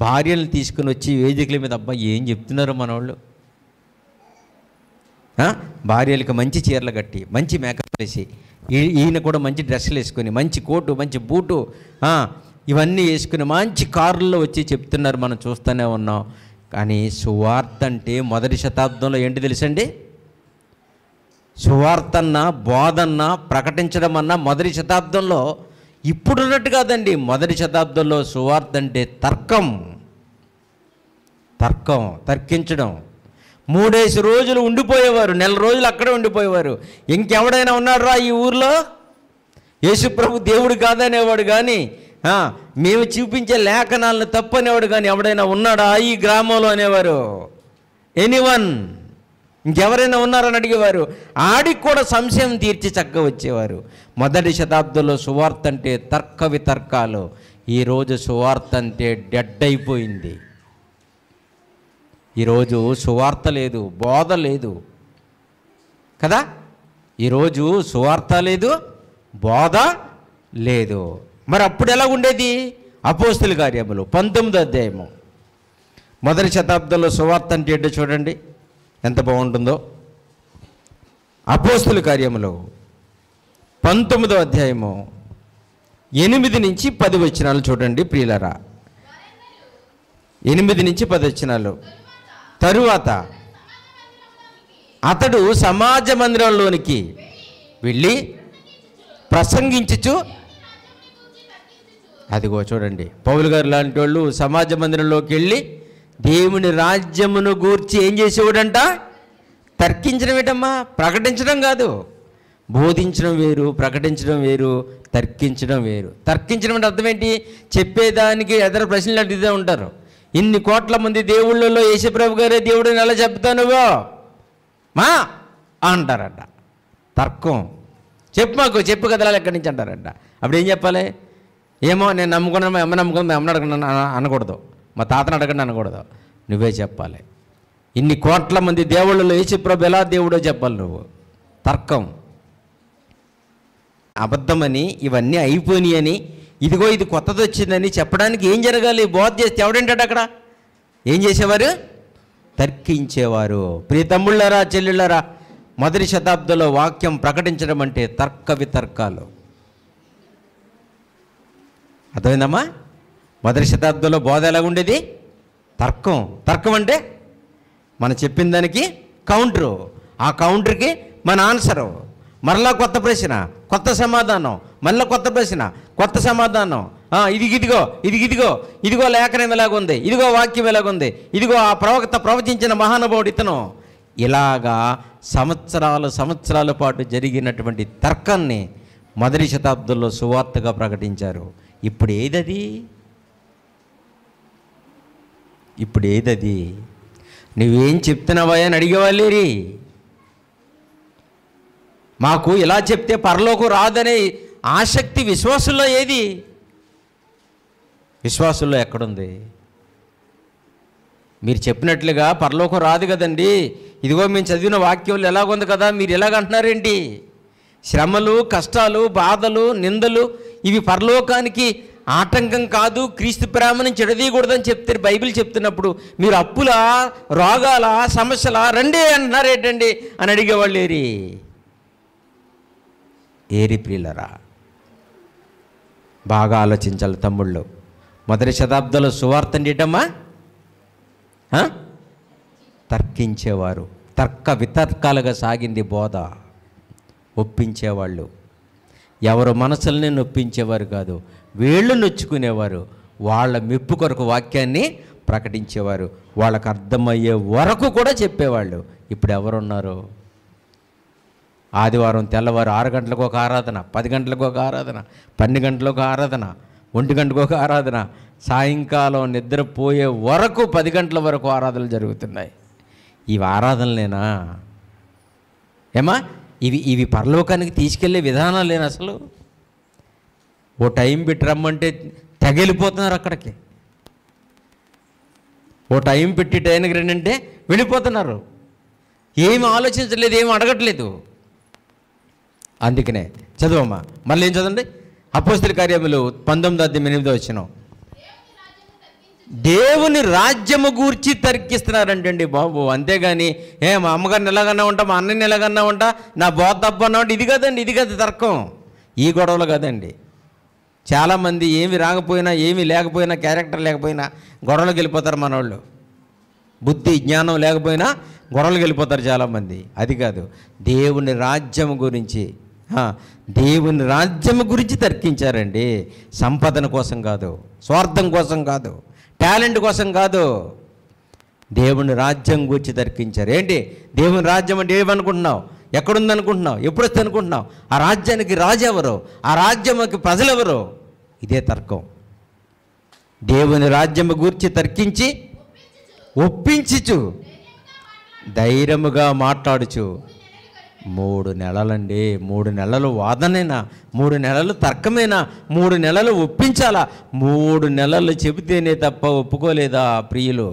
భార్యలను తీసుకుని వచ్చి వేదికల మీద అబ్బా ఏం చెప్తున్నారు మన వాళ్ళు. భార్యలకు మంచి చీరలు కట్టి, మంచి మేకప్ వేసి, ఈయన కూడా మంచి డ్రెస్సులు వేసుకొని, మంచి కోటు, మంచి బూటు, ఇవన్నీ వేసుకుని మంచి కారుల్లో వచ్చి చెప్తున్నారు, మనం చూస్తూనే ఉన్నాం. కానీ సువార్త అంటే మొదటి శతాబ్దంలో ఏంటి తెలుసండి? సువార్తన్నా, బోధన్నా, ప్రకటించడం అన్నా మొదటి శతాబ్దంలో ఇప్పుడున్నట్టు కాదండి. మొదటి శతాబ్దంలో సువార్త అంటే తర్కించడం. 3 రోజులు ఉండిపోయేవారు, 1 నెల రోజులు అక్కడే ఉండిపోయేవారు. ఇంకెవడైనా ఉన్నారా ఈ ఊర్లో? యేసుప్రభు దేవుడు కాదనేవాడు కానీ, మేము చూపించే లేఖనాలను తప్పనేవాడు కానీ ఎవడైనా ఉన్నాడా ఈ గ్రామంలో అనేవారు. ఎనీవన్, ఇంకెవరైనా ఉన్నారని అడిగేవారు. ఆడికి కూడా సంశయం తీర్చి చక్కగా వచ్చేవారు. మొదటి శతాబ్దంలో సువార్త అంటే తర్క వితర్కాలు. ఈరోజు సువార్త అంటే డెడ్ అయిపోయింది. ఈరోజు సువార్త లేదు, బోధ లేదు కదా. ఈరోజు సువార్త లేదు, బోధ లేదు. మరి అప్పుడు ఎలా ఉండేది? అపోస్తుల కార్యములు 19వ అధ్యాయము. మొదటి శతాబ్దంలో సువార్త అంటే ఏంటో చూడండి ఎంత బాగుంటుందో. అపోస్తుల కార్యములు 19వ అధ్యాయము 8 నుంచి 10 వచనాలు చూడండి ప్రియులారా. 8 నుంచి 10 వచనాలు. తరువాత అతడు సమాజ మందిరంలోనికి వెళ్ళి ప్రసంగించుచు, అదిగో చూడండి, పౌలు గారు లాంటి వాళ్ళు సమాజ మందిరంలోకి వెళ్ళి దేవుని రాజ్యమును గూర్చి ఏం చేసేవాడంట? తర్కించడం ఏంటమ్మా? ప్రకటించడం కాదు. బోధించడం వేరు, ప్రకటించడం వేరు, తర్కించడం వేరు. తర్కించడం అంటే అర్థం ఏంటి? చెప్పేదానికి ఎదర ప్రశ్నలు అడిగితే ఉంటారు. ఇన్ని కోట్ల మంది దేవుళ్ళలో యేసుప్రభు గారే దేవుడిని ఎలా చెప్తానువో మా అంటారట. తర్కం. చెప్పు కదలాలి ఎక్కడి నుంచి అంటారంట. అప్పుడు ఏం చెప్పాలి? ఏమో నేను నమ్ముకున్నాను, మా అమ్మ నమ్ముకున్నాను, మా అమ్మని అడగను అనకూడదు, మా తాతను అడగండి అనకూడదు. నువ్వే చెప్పాలి. ఇన్ని కోట్ల మంది దేవుళ్ళలో యేసుప్రభు ఎలా దేవుడో చెప్పాలి నువ్వు. తర్కం. అబద్ధమని, ఇవన్నీ అయిపోయినాయని, ఇదిగో ఇది కొత్తది వచ్చిందని చెప్పడానికి ఏం జరగాలి? బోధ చేస్తే ఎవడంటాడు అక్కడ? ఏం చేసేవారు? తర్కించేవారు. ప్రియ తమ్ముళ్ళారా, చెల్లెళ్ళారా, మొదటి శతాబ్దంలో వాక్యం ప్రకటించడం అంటే తర్క వితర్కాలు. అర్థమైందమ్మా? మొదటి శతాబ్దంలో బోధ ఎలా ఉండేది? తర్కం. తర్కం అంటే మనం చెప్పిన దానికి కౌంటరు, ఆ కౌంటర్కి మన ఆన్సరు, మరలా కొత్త ప్రశ్న, కొత్త సమాధానం, మళ్ళీ కొత్త ప్రశ్న, కొత్త సమాధానం. ఇదిగో లేఖనం ఎలాగుంది, ఇదిగో వాక్యం ఎలాగుంది, ఇదిగో ఆ ప్రవక్త ప్రవచించిన మహానుభావుడు ఇతను. ఇలాగా సంవత్సరాల పాటు జరిగినటువంటి తర్కాన్ని మొదటి శతాబ్దంలో సువార్తగా ప్రకటించారు. ఇప్పుడు ఏదది? నువ్వేం చెప్తున్నావా అని అడిగేవాళ్ళేరి. మాకు ఇలా చెప్తే పరలోకం రాదనే ఆసక్తి విశ్వాసుల్లో ఏది? విశ్వాసుల్లో ఎక్కడుంది? మీరు చెప్పినట్లుగా పరలోకం రాదు కదండి, ఇదిగో మేము చదివిన వాక్యంలో ఎలాగుంది కదా, మీరు ఎలాగంటున్నారేంటి? శ్రమలు, కష్టాలు, బాధలు, నిందలు ఇవి పరలోకానికి ఆటంకం కాదు, క్రీస్తు ప్రేమని చెడదీయకూడదని చెప్తే బైబిల్ చెప్తున్నప్పుడు మీరు అప్పుల, రోగాల, సమస్యల రండి అంటున్నారేంటండి అని అడిగేవాళ్ళు ఏరి ప్రియులరా. బాగా ఆలోచించాలి తమ్ముళ్ళు. మొదటి శతాబ్దంలో సువార్త ఏంటమ్మా? తర్కించేవారు. తర్క వితర్కాలుగా సాగింది బోధ. ఒప్పించేవాళ్ళు. ఎవరు మనసుల్ని నొప్పించేవారు కాదు, వీళ్ళు నొచ్చుకునేవారు. వాళ్ళ మెప్పు కొరకు వాక్యాన్ని ప్రకటించేవారు. వాళ్ళకు అర్థమయ్యే వరకు కూడా చెప్పేవాళ్ళు. ఇప్పుడు ఎవరున్నారు? ఆదివారం తెల్లవారు 6 గంటలకు ఒక ఆరాధన, 10 గంటలకు ఒక ఆరాధన, 12 గంటలకు ఒక ఆరాధన, 1 గంటకు ఒక ఆరాధన, సాయంకాలం నిద్రపోయే వరకు 10 గంటల వరకు ఆరాధనలు జరుగుతున్నాయి. ఇవి ఆరాధనలేనా ఏమా? ఇవి పరలోకానికి తీసుకెళ్లే విధానాలు లేని అసలు. ఓ టైం పెట్టి రమ్మంటే తెగెళ్ళిపోతున్నారు అక్కడికి. ఓ టైం పెట్టి టైంకి రండి వెళ్ళిపోతున్నారు. ఏమి ఆలోచించలేదు, ఏమి అడగట్లేదు. అందుకనే చదువమ్మా, మళ్ళీ ఏం చదవండి. అపోస్తల కార్యములు 19:8 దేవుని రాజ్యము గూర్చి తర్కిస్తున్నారంటండి బాబు. అంతేగాని మా అమ్మగారిని ఎలాగన్నా ఉంటా, మా అన్నని ఎలాగన్నా ఉంటా, నా బోధ తప్పు అన్నా ఉంటా, ఇది కాదు తర్కం. ఈ గొడవలు కాదండి. చాలామంది ఏమి రాకపోయినా, ఏమి లేకపోయినా, క్యారెక్టర్ లేకపోయినా గొడవలకు వెళ్ళిపోతారు మనోళ్ళు. బుద్ధి జ్ఞానం లేకపోయినా గొడవలకు వెళ్ళిపోతారు చాలామంది. అది కాదు, దేవుని రాజ్యం గురించి తర్కించారండి. సంపదన కోసం కాదు, స్వార్థం కోసం కాదు, టాలెంట్ కోసం కాదు, దేవుని రాజ్యం గురించి తర్కించారు. ఏంటి దేవుని రాజ్యం అంటే ఏమనుకుంటున్నావు? ఎక్కడుందనుకుంటున్నావు? ఎప్పుడు వస్తే అనుకుంటున్నావు? ఆ రాజ్యానికి రాజు ఎవరు? ఆ రాజ్యానికి ప్రజలెవరు? ఇదే తర్కం. దేవుని రాజ్యం గురించి తర్కించి ఒప్పించుచు ధైర్యముగా మాట్లాడుచు 3 నెలలండి. 3 నెలలు వాదనేనా? 3 నెలలు తర్కమేనా? 3 నెలలు ఒప్పించాలా? 3 నెలలు చెబితేనే తప్ప ఒప్పుకోలేదా ప్రియులు?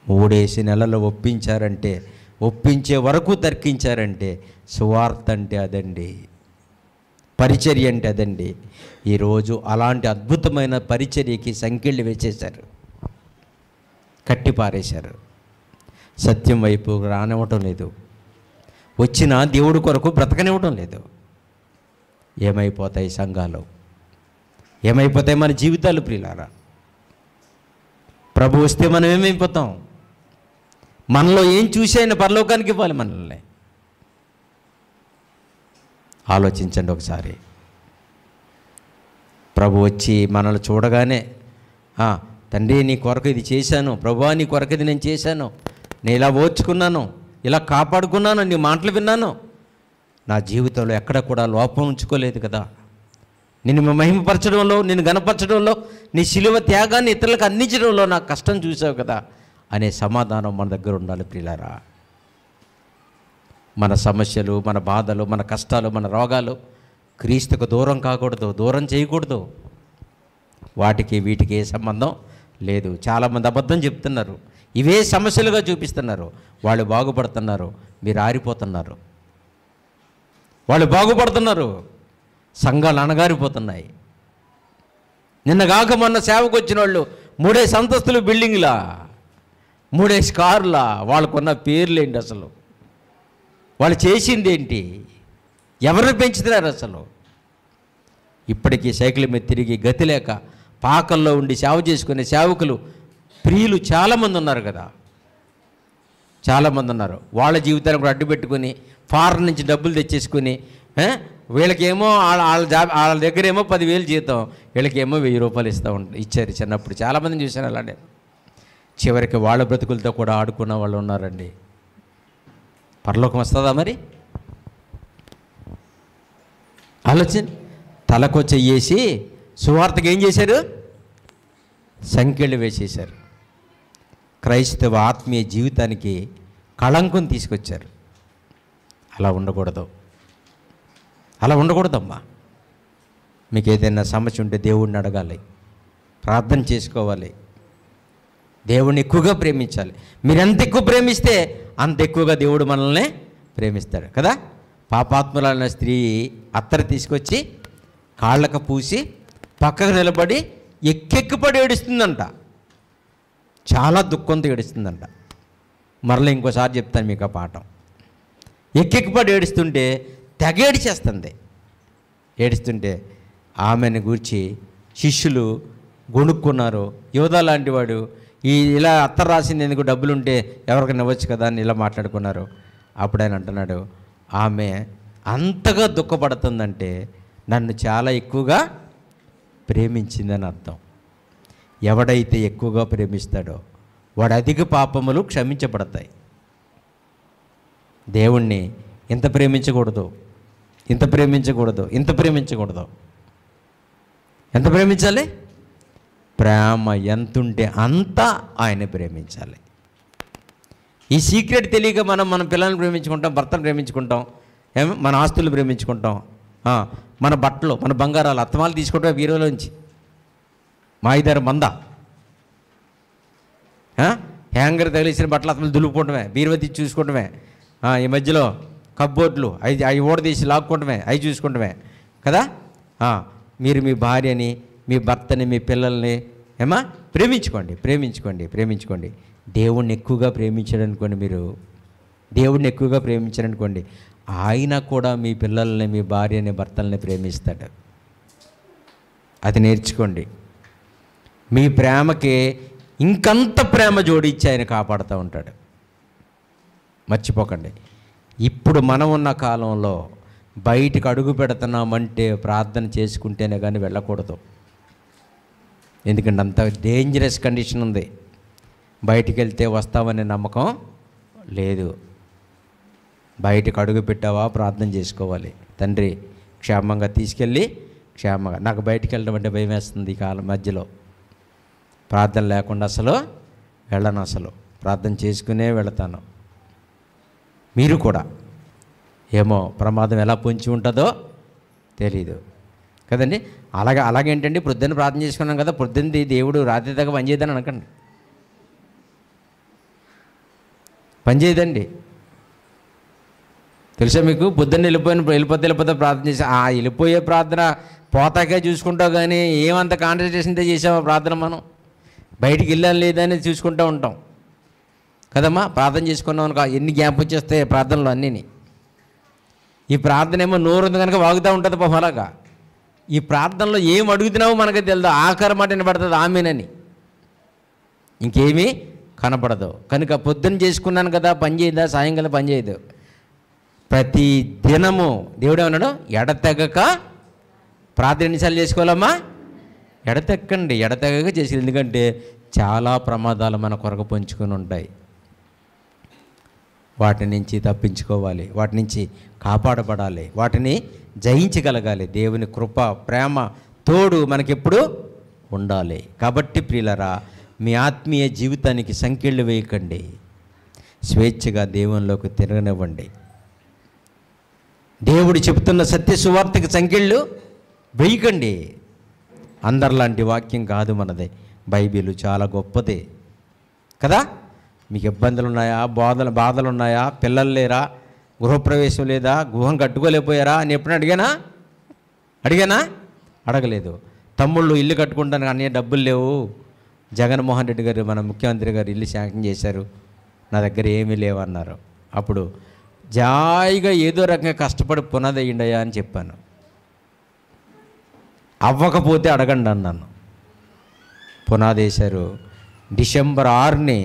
3 నెలలు ఒప్పించారంటే, ఒప్పించే వరకు తర్కించారంటే సువార్త అంటే అదండి, పరిచర్య అంటే అదండి. ఈరోజు అలాంటి అద్భుతమైన పరిచర్యకి సంకెళ్ళు వేసేశారు, కట్టిపారేశారు. సత్యం వైపు రానివ్వటం లేదు, వచ్చిన దేవుడి కొరకు బ్రతకనివ్వటం లేదు. ఏమైపోతాయి సంఘాలు? ఏమైపోతాయి మన జీవితాలు ప్రియులారా? ప్రభు వస్తే మనం ఏమైపోతాం? మనలో ఏం చూసి ఆయన పరలోకానికి ఇవ్వాలి మనల్ని? ఆలోచించండి ఒకసారి. ప్రభు వచ్చి మనల్ని చూడగానే తండ్రి నీ కొరకు ఇది చేశాను, ప్రభువా నీ కొరకు ఇది నేను చేశాను, నేను ఇలా ఓర్చుకున్నాను, ఇలా కాపాడుకున్నాను, నీ మాటలు విన్నాను, నా జీవితంలో ఎక్కడ కూడా లోపం ఉంచుకోలేదు కదా, నిన్ను మహిమపరచడంలో, నిన్ను గణపరచడంలో, నీ శిలువ త్యాగాన్ని ఇతరులకు అందించడంలో నాకు కష్టం చూసావు కదా అనే సమాధానం మన దగ్గర ఉండాలి ప్రియులారా. మన సమస్యలు, మన బాధలు, మన కష్టాలు, మన రోగాలు క్రీస్తుకు దూరం కాకూడదు, దూరం చేయకూడదు. వాటికి వీటికి ఏ సంబంధం లేదు. చాలామంది అబద్ధం చెప్తున్నారు, ఇవే సమస్యలుగా చూపిస్తున్నారు. వాళ్ళు బాగుపడుతున్నారు, మీరు ఆరిపోతున్నారు. వాళ్ళు బాగుపడుతున్నారు, సంఘాలు అణగారిపోతున్నాయి. నిన్నగాక మొన్న సేవకు వచ్చిన వాళ్ళు 3 అంతస్తులు బిల్డింగ్లా, 3 కార్లా, వాళ్ళకున్న పేర్లేంటి అసలు, వాళ్ళు చేసింది ఏంటి, ఎవరిని పెంచుతున్నారు అసలు? ఇప్పటికీ సైకిల్ మీద తిరిగి గతి లేక పాకల్లో ఉండి సేవ చేసుకునే సేవకులు ప్రియులు చాలామంది ఉన్నారు కదా, చాలామంది ఉన్నారు. వాళ్ళ జీవితాన్ని కూడా అడ్డు పెట్టుకుని ఫారెన్ నుంచి డబ్బులు తెచ్చేసుకుని, వీళ్ళకేమో వాళ్ళ దగ్గర ఏమో 10,000 జీతం, వీళ్ళకేమో 1,000 రూపాయలు ఇచ్చారు చిన్నప్పుడు. చాలామందిని చూశాను అలానే. చివరికి వాళ్ళ బ్రతుకులతో కూడా ఆడుకున్న వాళ్ళు ఉన్నారండి. పరలోకం వస్తుందా మరి? ఆలోచన. తలకు చెయ్యేసి సువార్తకు ఏం చేశారు? సంకెళ్ళు వేసేశారు. క్రైస్తవ ఆత్మీయ జీవితానికి కళంకం తీసుకొచ్చారు. అలా ఉండకూడదు, అలా ఉండకూడదమ్మా. మీకు ఏదైనా సమస్య ఉంటే దేవుడిని అడగాలి, ప్రార్థన చేసుకోవాలి, దేవుడిని ఎక్కువగా ప్రేమించాలి. మీరు ఎంత ఎక్కువ ప్రేమిస్తే అంత ఎక్కువగా దేవుడు మనల్ని ప్రేమిస్తాడు కదా. పాపాత్మురాలైన స్త్రీ అత్తరు తీసుకొచ్చి కాళ్ళకు పూసి పక్కకు నిలబడి ఎక్కెక్కిపడి ఏడుస్తుందంట. చాలా దుఃఖంతో ఏడుస్తుందంట. మరలా ఇంకోసారి చెప్తాను మీకు ఆ పాఠం. ఎక్కెక్కిపడి ఏడుస్తుంటే తెగేడిచేస్తుంది. ఏడుస్తుంటే ఆమెను గూర్చి శిష్యులు గొణుక్కున్నారు. యోధా లాంటి వాడు ఇలా అత్తరు రాసింది ఎందుకు, డబ్బులుంటే ఎవరికైనా ఇవ్వచ్చు కదా అని ఇలా మాట్లాడుకున్నారు. అప్పుడు ఆయన అంటున్నాడు, ఆమె అంతగా దుఃఖపడుతుందంటే నన్ను చాలా ఎక్కువగా ప్రేమించిందని అర్థం. ఎవడైతే ఎక్కువగా ప్రేమిస్తాడో వాడు అధిక పాపములు క్షమించబడతాయి. దేవుణ్ణి ఇంత ప్రేమించకూడదు, ఇంత ప్రేమించకూడదు, ఇంత ప్రేమించకూడదు. ఎంత ప్రేమించాలి? ప్రేమ ఎంతుంటే అంతా ఆయన ప్రేమించాలి. ఈ సీక్రెట్ తెలియక మన పిల్లల్ని ప్రేమించుకుంటాం, భర్తను ప్రేమించుకుంటాం, మన ఆస్తులు ప్రేమించుకుంటాం, మన బట్టలు, మన బంగారాలు, అత్తమాలు తీసుకుంటాం బీరోలోంచి, మా ఇద్దరు మంద హ్యాంగర్ తగిలేసిన బట్టలు అత్తమాలు దులుపుకోవటమే, బీరువా తీసి చూసుకోవటమే, ఈ మధ్యలో కబ్బోర్డ్లు అవి ఓడదీసి లాక్కోవటమే, అవి చూసుకుంటమే కదా. మీరు మీ భార్యని, మీ భర్తని, మీ పిల్లల్ని ప్రేమించుకోండి, ప్రేమించుకోండి, ప్రేమించుకోండి. దేవుణ్ణి ఎక్కువగా ప్రేమించాడనుకోండి, మీరు దేవుణ్ణి ఎక్కువగా ప్రేమించారనుకోండి, ఆయన కూడా మీ పిల్లల్ని, మీ భార్యని, భర్తల్ని ప్రేమిస్తాడు. అది నేర్చుకోండి. మీ ప్రేమకి ఇంకంత ప్రేమ జోడించి ఆయన కాపాడుతూ ఉంటాడు. మర్చిపోకండి. ఇప్పుడు మనం ఉన్న కాలంలో బయటికి అడుగు పెడుతున్నామంటే ప్రార్థన చేసుకుంటేనే కానీ వెళ్ళకూడదు. ఎందుకంటే అంత డేంజరస్ కండిషన్ ఉంది. బయటికి వెళ్తే వస్తామనే నమ్మకం లేదు. బయటకు అడుగు పెట్టావా ప్రార్థన చేసుకోవాలి. తండ్రి క్షేమంగా తీసుకెళ్ళి క్షేమంగా, నాకు బయటికి వెళ్ళడం అంటే భయం వేస్తుంది ఈ కాలం మధ్యలో. ప్రార్థన లేకుండా అసలు వెళ్ళను, అసలు ప్రార్థన చేసుకునే వెళతాను. మీరు కూడా ఏమో ప్రమాదం ఎలా పొంచి ఉంటుందో తెలీదు కదండి. అలాగేంటండి, పొద్దున్న ప్రార్థన చేసుకున్నాం కదా, పొద్దున్నది దేవుడు రాత్రి దాకా పనిచేయదని అనకండి, పనిచేయదండి. తెలుసా మీకు? పొద్దున్న వెళ్ళిపోతే ప్రార్థన చేసి వెళ్ళిపోయే ప్రార్థన పోతాకే చూసుకుంటావు, కానీ ఏమంత కాన్సన్ట్రేషన్తో చేసామో ప్రార్థన మనం బయటికి వెళ్ళాలి లేదని చూసుకుంటూ ఉంటాం కదమ్మా. ప్రార్థన చేసుకున్నాం అనుకో, ఎన్ని గ్యాప్ వచ్చేస్తాయి ప్రార్థనలు అన్నీని. ఈ ప్రార్థన ఏమో నోరు ఉంది కనుక వాగుతూ ఉంటుంది పాపం. అలాగా ఈ ప్రార్థనలో ఏం అడుగుతున్నావో మనకు తెలియదు. ఆఖరి మాట వినపడుతుంది ఆమెనని, ఇంకేమీ కనపడదు. కనుక పొద్దున్న చేసుకున్నాను కదా పని చేయదా, సాయంకాలం పని చేయదు. ప్రతి దినము దేవుడు ఏమన్నాడు, ఎడతెగక ప్రార్థన ఎన్నిసార్లు చేసుకోవాలమ్మా? ఎడతెగక చేసి. ఎందుకంటే చాలా ప్రమాదాలు మన కొరకు పొంచుకొని ఉంటాయి. వాటి నుంచి తప్పించుకోవాలి, వాటి నుంచి కాపాడబడాలి, వాటిని జయించగలగాలి. దేవుని కృప, ప్రేమ, తోడు మనకెప్పుడు ఉండాలి. కాబట్టి ప్రియులరా, మీ ఆత్మీయ జీవితానికి సంకెళ్ళు వేయకండి. స్వేచ్ఛగా దేవునిలోకి తిరగనివ్వండి. దేవుడు చెబుతున్న సత్య సువార్తకి సంకెళ్ళు వేయకండి. అందరిలాంటి వాక్యం కాదు మనది. బైబిల్ చాలా గొప్పది కదా. మీకు ఇబ్బందులు ఉన్నాయా, బాధలు ఉన్నాయా, పిల్లలు లేరా, గృహప్రవేశం లేదా, గృహం కట్టుకోలేకపోయారా అని ఎప్పుడైనా అడిగానా? అడగలేదు. తమ్ముళ్ళు ఇల్లు కట్టుకుంటాను అన్నీ డబ్బులు లేవు, జగన్మోహన్ రెడ్డి గారు మన ముఖ్యమంత్రి గారు ఇల్లు శాంక్షన్ చేశారు, నా దగ్గర ఏమీ లేవన్నారు. అప్పుడు జాయిగా ఏదో రకంగా కష్టపడి పునాది అయ్యిండయా అని చెప్పాను. అవ్వకపోతే అడగండి అన్నాను. పునాది వేశారు. డిసెంబర్ 6ని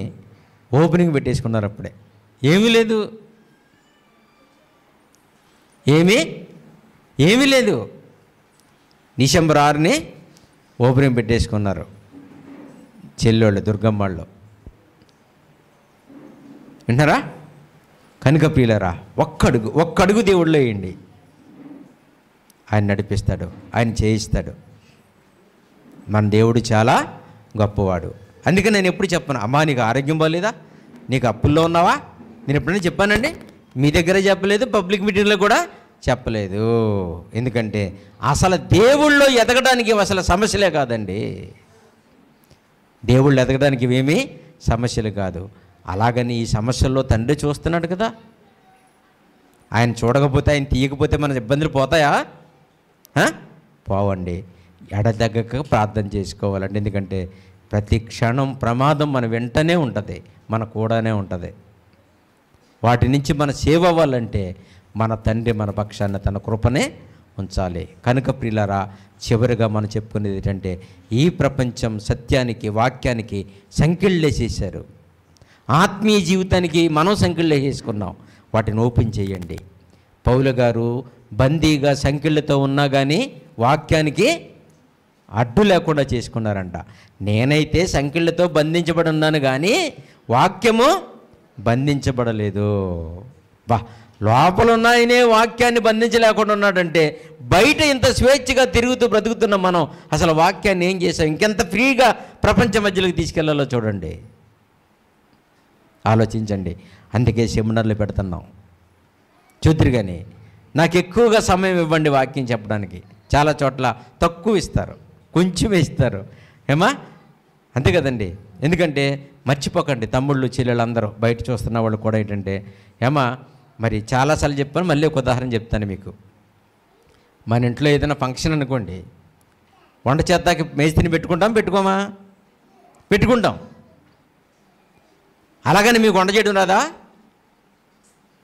ఓపెనింగ్ పెట్టేసుకున్నారు. అప్పుడే ఏమీ లేదు, ఏమీ లేదు. డిసెంబర్ 6ని ఓపెనింగ్ పెట్టేసుకున్నారు. చెల్లోళ్ళు, దుర్గమ్మాళ్ళు. వింటారా? కనుక ప్రియులారా, ఒక్కడుగు దేవుళ్ళు వేయండి. ఆయన నడిపిస్తాడు, ఆయన చేయిస్తాడు. మన దేవుడు చాలా గొప్పవాడు. అందుకే నేను ఎప్పుడు చెప్పను, అమ్మా నీకు ఆరోగ్యం బాగలేదా, నీకు అప్పుల్లో ఉన్నావా, నేను ఎప్పుడైనా చెప్పానండి? మీ దగ్గర చెప్పలేదు, పబ్లిక్ మీటింగ్లో కూడా చెప్పలేదు. ఎందుకంటే అసలు దేవుళ్ళో ఎదగడానికి అసలు సమస్యలే కాదండి. దేవుళ్ళు ఎదగడానికి ఇవేమీ సమస్యలు కాదు. అలాగని ఈ సమస్యల్లో తండ్రి చూస్తున్నాడు కదా. ఆయన చూడకపోతే, ఆయన తీయకపోతే మన ఇబ్బందులు పోతాయా? పోవండి. ఎడతెగక ప్రార్థన చేసుకోవాలండి. ఎందుకంటే ప్రతి క్షణం ప్రమాదం మన వెంటనే ఉంటుంది, మన కూడానే ఉంటుంది. వాటి నుంచి మన సేవ్ అవ్వాలంటే మన తండ్రి మన పక్షాన తన కృపనే ఉంచాలి. కనుక ప్రియులారా, చివరిగా మనం చెప్పుకునేది ఏంటంటే, ఈ ప్రపంచం సత్యానికి, వాక్యానికి సంకెళ్ళేసేసారు. ఆత్మీయ జీవితానికి మనం సంకెళ్ళేసుకున్నాం. వాటిని ఓపెన్ చేయండి. పౌలు గారు బందీగా సంకెళ్ళతో ఉన్నా కానీ వాక్యానికి అడ్డు లేకుండా చేసుకున్నారంట. నేనైతే సంకెళ్ళతో బంధించబడి ఉన్నాను కానీ వాక్యము బంధించబడలేదు. లోపల ఉన్నాయనే వాక్యాన్ని బంధించలేకుండా ఉన్నాడంటే, బయట ఇంత స్వేచ్ఛగా తిరుగుతూ బ్రతుకుతున్నాం మనం. అసలు వాక్యాన్ని ఏం చేసాం? ఇంకెంత ఫ్రీగా ప్రపంచ మధ్యలోకి తీసుకెళ్లాలో చూడండి, ఆలోచించండి. అందుకే సెమినార్లు పెడుతున్నాం. చూద్దరు కానీ నాకు ఎక్కువగా సమయం ఇవ్వండి వాక్యం చెప్పడానికి. చాలా చోట్ల తక్కువ ఇస్తారు, కొంచెం ఇస్తారు. ఏమా అంతే కదండి. ఎందుకంటే మర్చిపోకండి, తమ్ముళ్ళు చెల్లెళ్ళు అందరూ బయట చూస్తున్న వాళ్ళు కూడా ఏంటంటే, ఏమా మరి చాలాసార్లు చెప్పాను, మళ్ళీ ఒక ఉదాహరణ చెప్తాను మీకు. మన ఇంట్లో ఏదైనా ఫంక్షన్ అనుకోండి, వంట చేద్దాకి మేస్త్రిని పెట్టుకోమా? పెట్టుకుంటాం. అలాగని మీకు వంట చేయడం రాదా?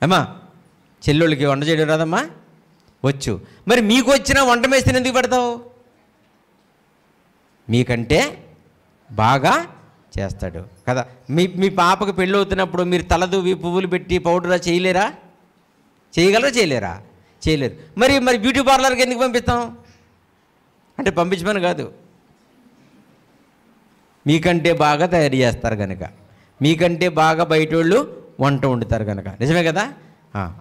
ఏమా చెల్లెళ్ళకి వంట చేయడం రాదమ్మా? వచ్చు. మరి మీకు వచ్చిన వంట మేస్త్రిని ఎందుకు పెడతావు? మీకంటే బాగా చేస్తాడు కదా. మీ పాపకు పెళ్ళి అవుతున్నప్పుడు మీరు తలదూవి పువ్వులు పెట్టి పౌడరా చేయలేరా? చేయలేరా? చేయలేరు. మరి బ్యూటీ పార్లర్కి ఎందుకు పంపిస్తాం? అంటే పంపించమని కాదు, మీకంటే బాగా తయారు చేస్తారు కనుక, మీకంటే బాగా బయట వాళ్ళు వంట వండుతారు కనుక. నిజమే కదా.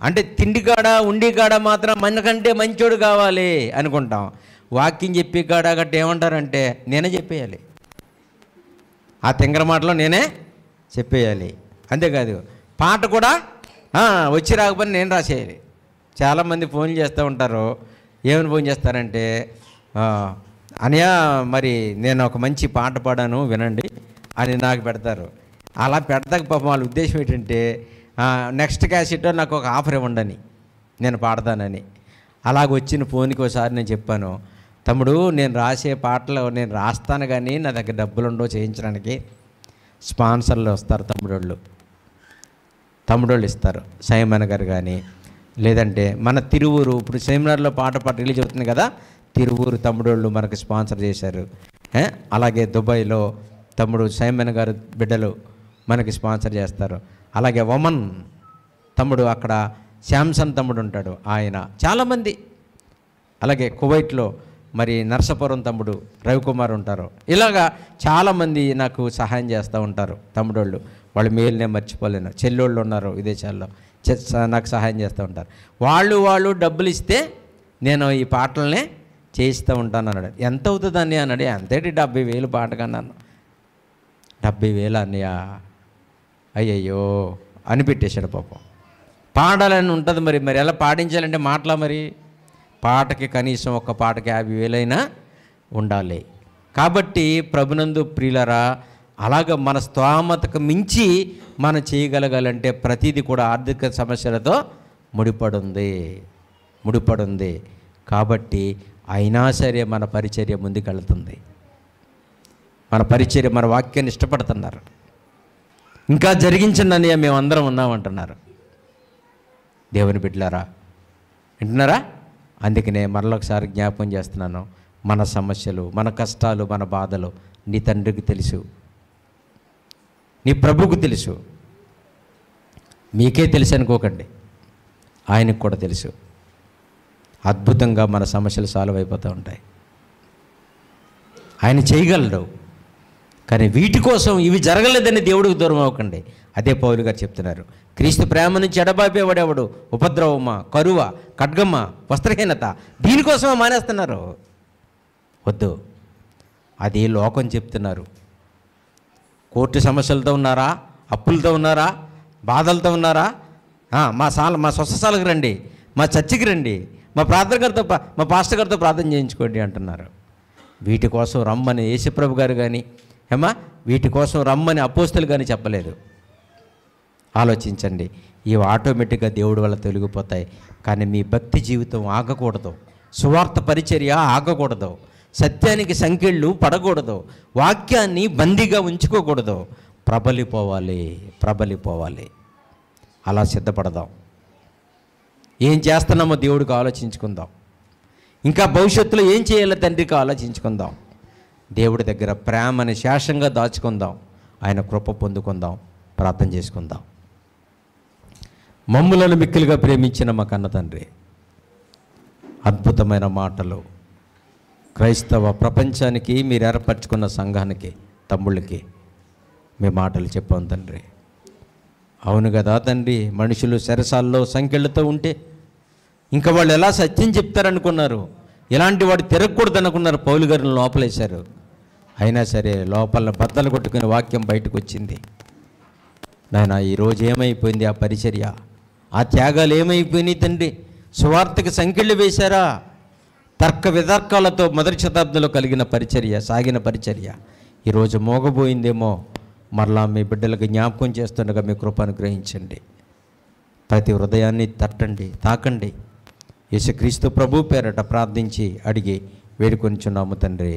అంటే తిండి కాడ ఉండి కాడ మాత్రం మనకంటే మంచోడు కావాలి అనుకుంటాం. వాక్యం చెప్పి కాడ గట్ట ఏమంటారంటే నేనే చెప్పేయాలి, ఆ తింగర మాటలో నేనే చెప్పేయాలి. అంతేకాదు పాట కూడా వచ్చి రాకపోతే నేను రాసేయాలి. చాలామంది ఫోన్ చేస్తూ ఉంటారు. ఏమని ఫోన్ చేస్తారంటే, అనయ్య మరి నేను ఒక మంచి పాట పాడాను వినండి అని నాకు పెడతారు. అలా పెడతాక పాపం వాళ్ళ ఉద్దేశం ఏంటంటే, నెక్స్ట్ క్యాసెట్లో నాకు ఒక ఆఫర్ ఇవ్వండి, నేను పాడతానని. అలాగ వచ్చిన ఫోన్కి ఒకసారి నేను చెప్పాను, తమ్ముడు నేను రాసే పాటలు నేను రాస్తాను కానీ నా దగ్గర డబ్బులు ఉండవు చేయించడానికి. స్పాన్సర్లు వస్తారు, తమ్ముడోళ్ళు ఇస్తారు. సైమన్ గారు కానీ, లేదంటే మన తిరువూరు, ఇప్పుడు సెమినార్లో పాట రిలీజ్ అవుతుంది కదా, తిరువూరు తమ్ముడోళ్ళు మనకు స్పాన్సర్ చేశారు. అలాగే దుబాయ్లో తమ్ముడు సైమన్ గారు బిడ్డలు మనకి స్పాన్సర్ చేస్తారు. అలాగే వమన్ తమ్ముడు, అక్కడ శాంసన్ తమ్ముడు ఉంటాడు, ఆయన, చాలామంది. అలాగే కువైట్లో మరి నర్సాపురం తమ్ముడు రవికుమార్ ఉంటారు. ఇలాగా చాలామంది నాకు సహాయం చేస్తూ ఉంటారు తమ్ముడోళ్ళు. వాళ్ళు మేలునే మర్చిపోలేను. చెల్లోళ్ళు ఉన్నారు విదేశాల్లో, నాకు సహాయం చేస్తూ ఉంటారు. వాళ్ళు డబ్బులు ఇస్తే నేను ఈ పాటలనే చేయిస్తూ ఉంటాను అన్నాడు. ఎంత అవుతుందని అన్నాడు. అంతేటి 70,000 పాటకన్నాను. 70,000 అన్నయ్య, అయ్యయ్యో అని పెట్టేశాడు పాపం. పాడాలని ఉంటుంది మరి ఎలా పాడించాలంటే మాటలా, మరి పాటకి కనీసం ఒక పాటకి 50,000 అయినా ఉండాలి. కాబట్టి ప్రభునందు ప్రియులరా, అలాగ మన స్తోమతకు మించి మనం చేయగలగాలంటే ప్రతిదీ కూడా ఆర్థిక సమస్యలతో ముడిపడుంది. కాబట్టి అయినా సరే మన పరిచర్య ముందుకెళ్తుంది. మన పరిచర్య, మన వాక్యాన్ని ఇష్టపడుతున్నారు. ఇంకా జరిగించండి అని మేమందరం ఉన్నామంటున్నారు. దేవుని బిడ్డలారా, వింటున్నారా? అందుకనే మరొకసారి జ్ఞాపకం చేస్తున్నాను, మన సమస్యలు, మన కష్టాలు, మన బాధలు నీ తండ్రికి తెలుసు, నీ ప్రభువుకు తెలుసు. మీకే తెలుసు అనుకోకండి, ఆయనకు కూడా తెలుసు. అద్భుతంగా మన సమస్యలు సాల్వ్ అయిపోతూ ఉంటాయి. ఆయన చేయగలడు. కానీ వీటి కోసం ఇవి జరగలేదని దేవుడికి దూరం అవ్వకండి. అదే పౌలు గారు చెప్తున్నారు, క్రీస్తు ప్రేమ నుంచి ఎడబాపేవాడెవడు? ఉపద్రవమా, కరువ, ఖడ్గమ్మ, వస్త్రహీనత, దీనికోసమే మానేస్తున్నారు. వద్దు, అది లోకం చెప్తున్నారు. కోర్టు సమస్యలతో ఉన్నారా, అప్పులతో ఉన్నారా, బాధలతో ఉన్నారా? మా స్వస్థశాలకు రండి, మా చర్చికి రండి, మా పాస్టర్ గారితో ప్రార్థన చేయించుకోండి అంటున్నారు. వీటి కోసం రమ్మని యేసుప్రభు గారు కానీ వీటి కోసం రమ్మని అపోస్తలు కానీ చెప్పలేదు. ఆలోచించండి, ఇవి ఆటోమేటిక్గా దేవుడి వల్ల తొలగిపోతాయి. కానీ మీ భక్తి జీవితం ఆగకూడదు, సువార్త పరిచర్య ఆగకూడదు, సత్యానికి సంకెళ్ళు పడకూడదు, వాక్యాన్ని బందీగా ఉంచుకోకూడదు. ప్రబలిపోవాలి. అలా సిద్ధపడదాం. ఏం చేస్తున్నామో దేవుడికి ఆలోచించుకుందాం. ఇంకా భవిష్యత్తులో ఏం చేయాలో తండ్రికి ఆలోచించుకుందాం. దేవుడి దగ్గర ప్రేమని శేషంగా దాచుకుందాం. ఆయన కృప పొందుకుందాం. ప్రార్థన చేసుకుందాం. మమ్ములను మిక్కిలిగా ప్రేమించిన మా కన్న తండ్రి, అద్భుతమైన మాటలు క్రైస్తవ ప్రపంచానికి మీరు ఏర్పరచుకున్న సంఘానికి, తమ్ముళ్ళకి మీ మాటలు చెప్పాం తండ్రి. అవును కదా తండ్రి, మనుషులు చెరసాల్లో సంఖ్యలతో ఉంటే ఇంకా వాళ్ళు ఎలా సత్యం చెప్తారనుకున్నారు, ఇలాంటి వాడు తిరగకూడదు అనుకున్నారు. పౌలు గారిని లోపలేశారు. అయినా సరే లోపల బద్దలు కొట్టుకుని వాక్యం బయటకు వచ్చింది. నాయన, ఈరోజు ఏమైపోయింది ఆ పరిచర్య? ఆ త్యాగాలు ఏమైపోయినాయి తండ్రి? సువార్తకి సంఖ్యలు వేశారా? తర్క వితర్కాలతో మొదటి శతాబ్దంలో సాగిన పరిచర్య ఈరోజు మోగబోయిందేమో. మరలా మీ బిడ్డలకు జ్ఞాపకం చేస్తుండగా మీ కృపను గ్రహించండి. ప్రతి హృదయాన్ని తాకండి. యేసుక్రీస్తు ప్రభు పేరట ప్రార్థించి అడిగి వేడుకొనిచున్నాము తండ్రి.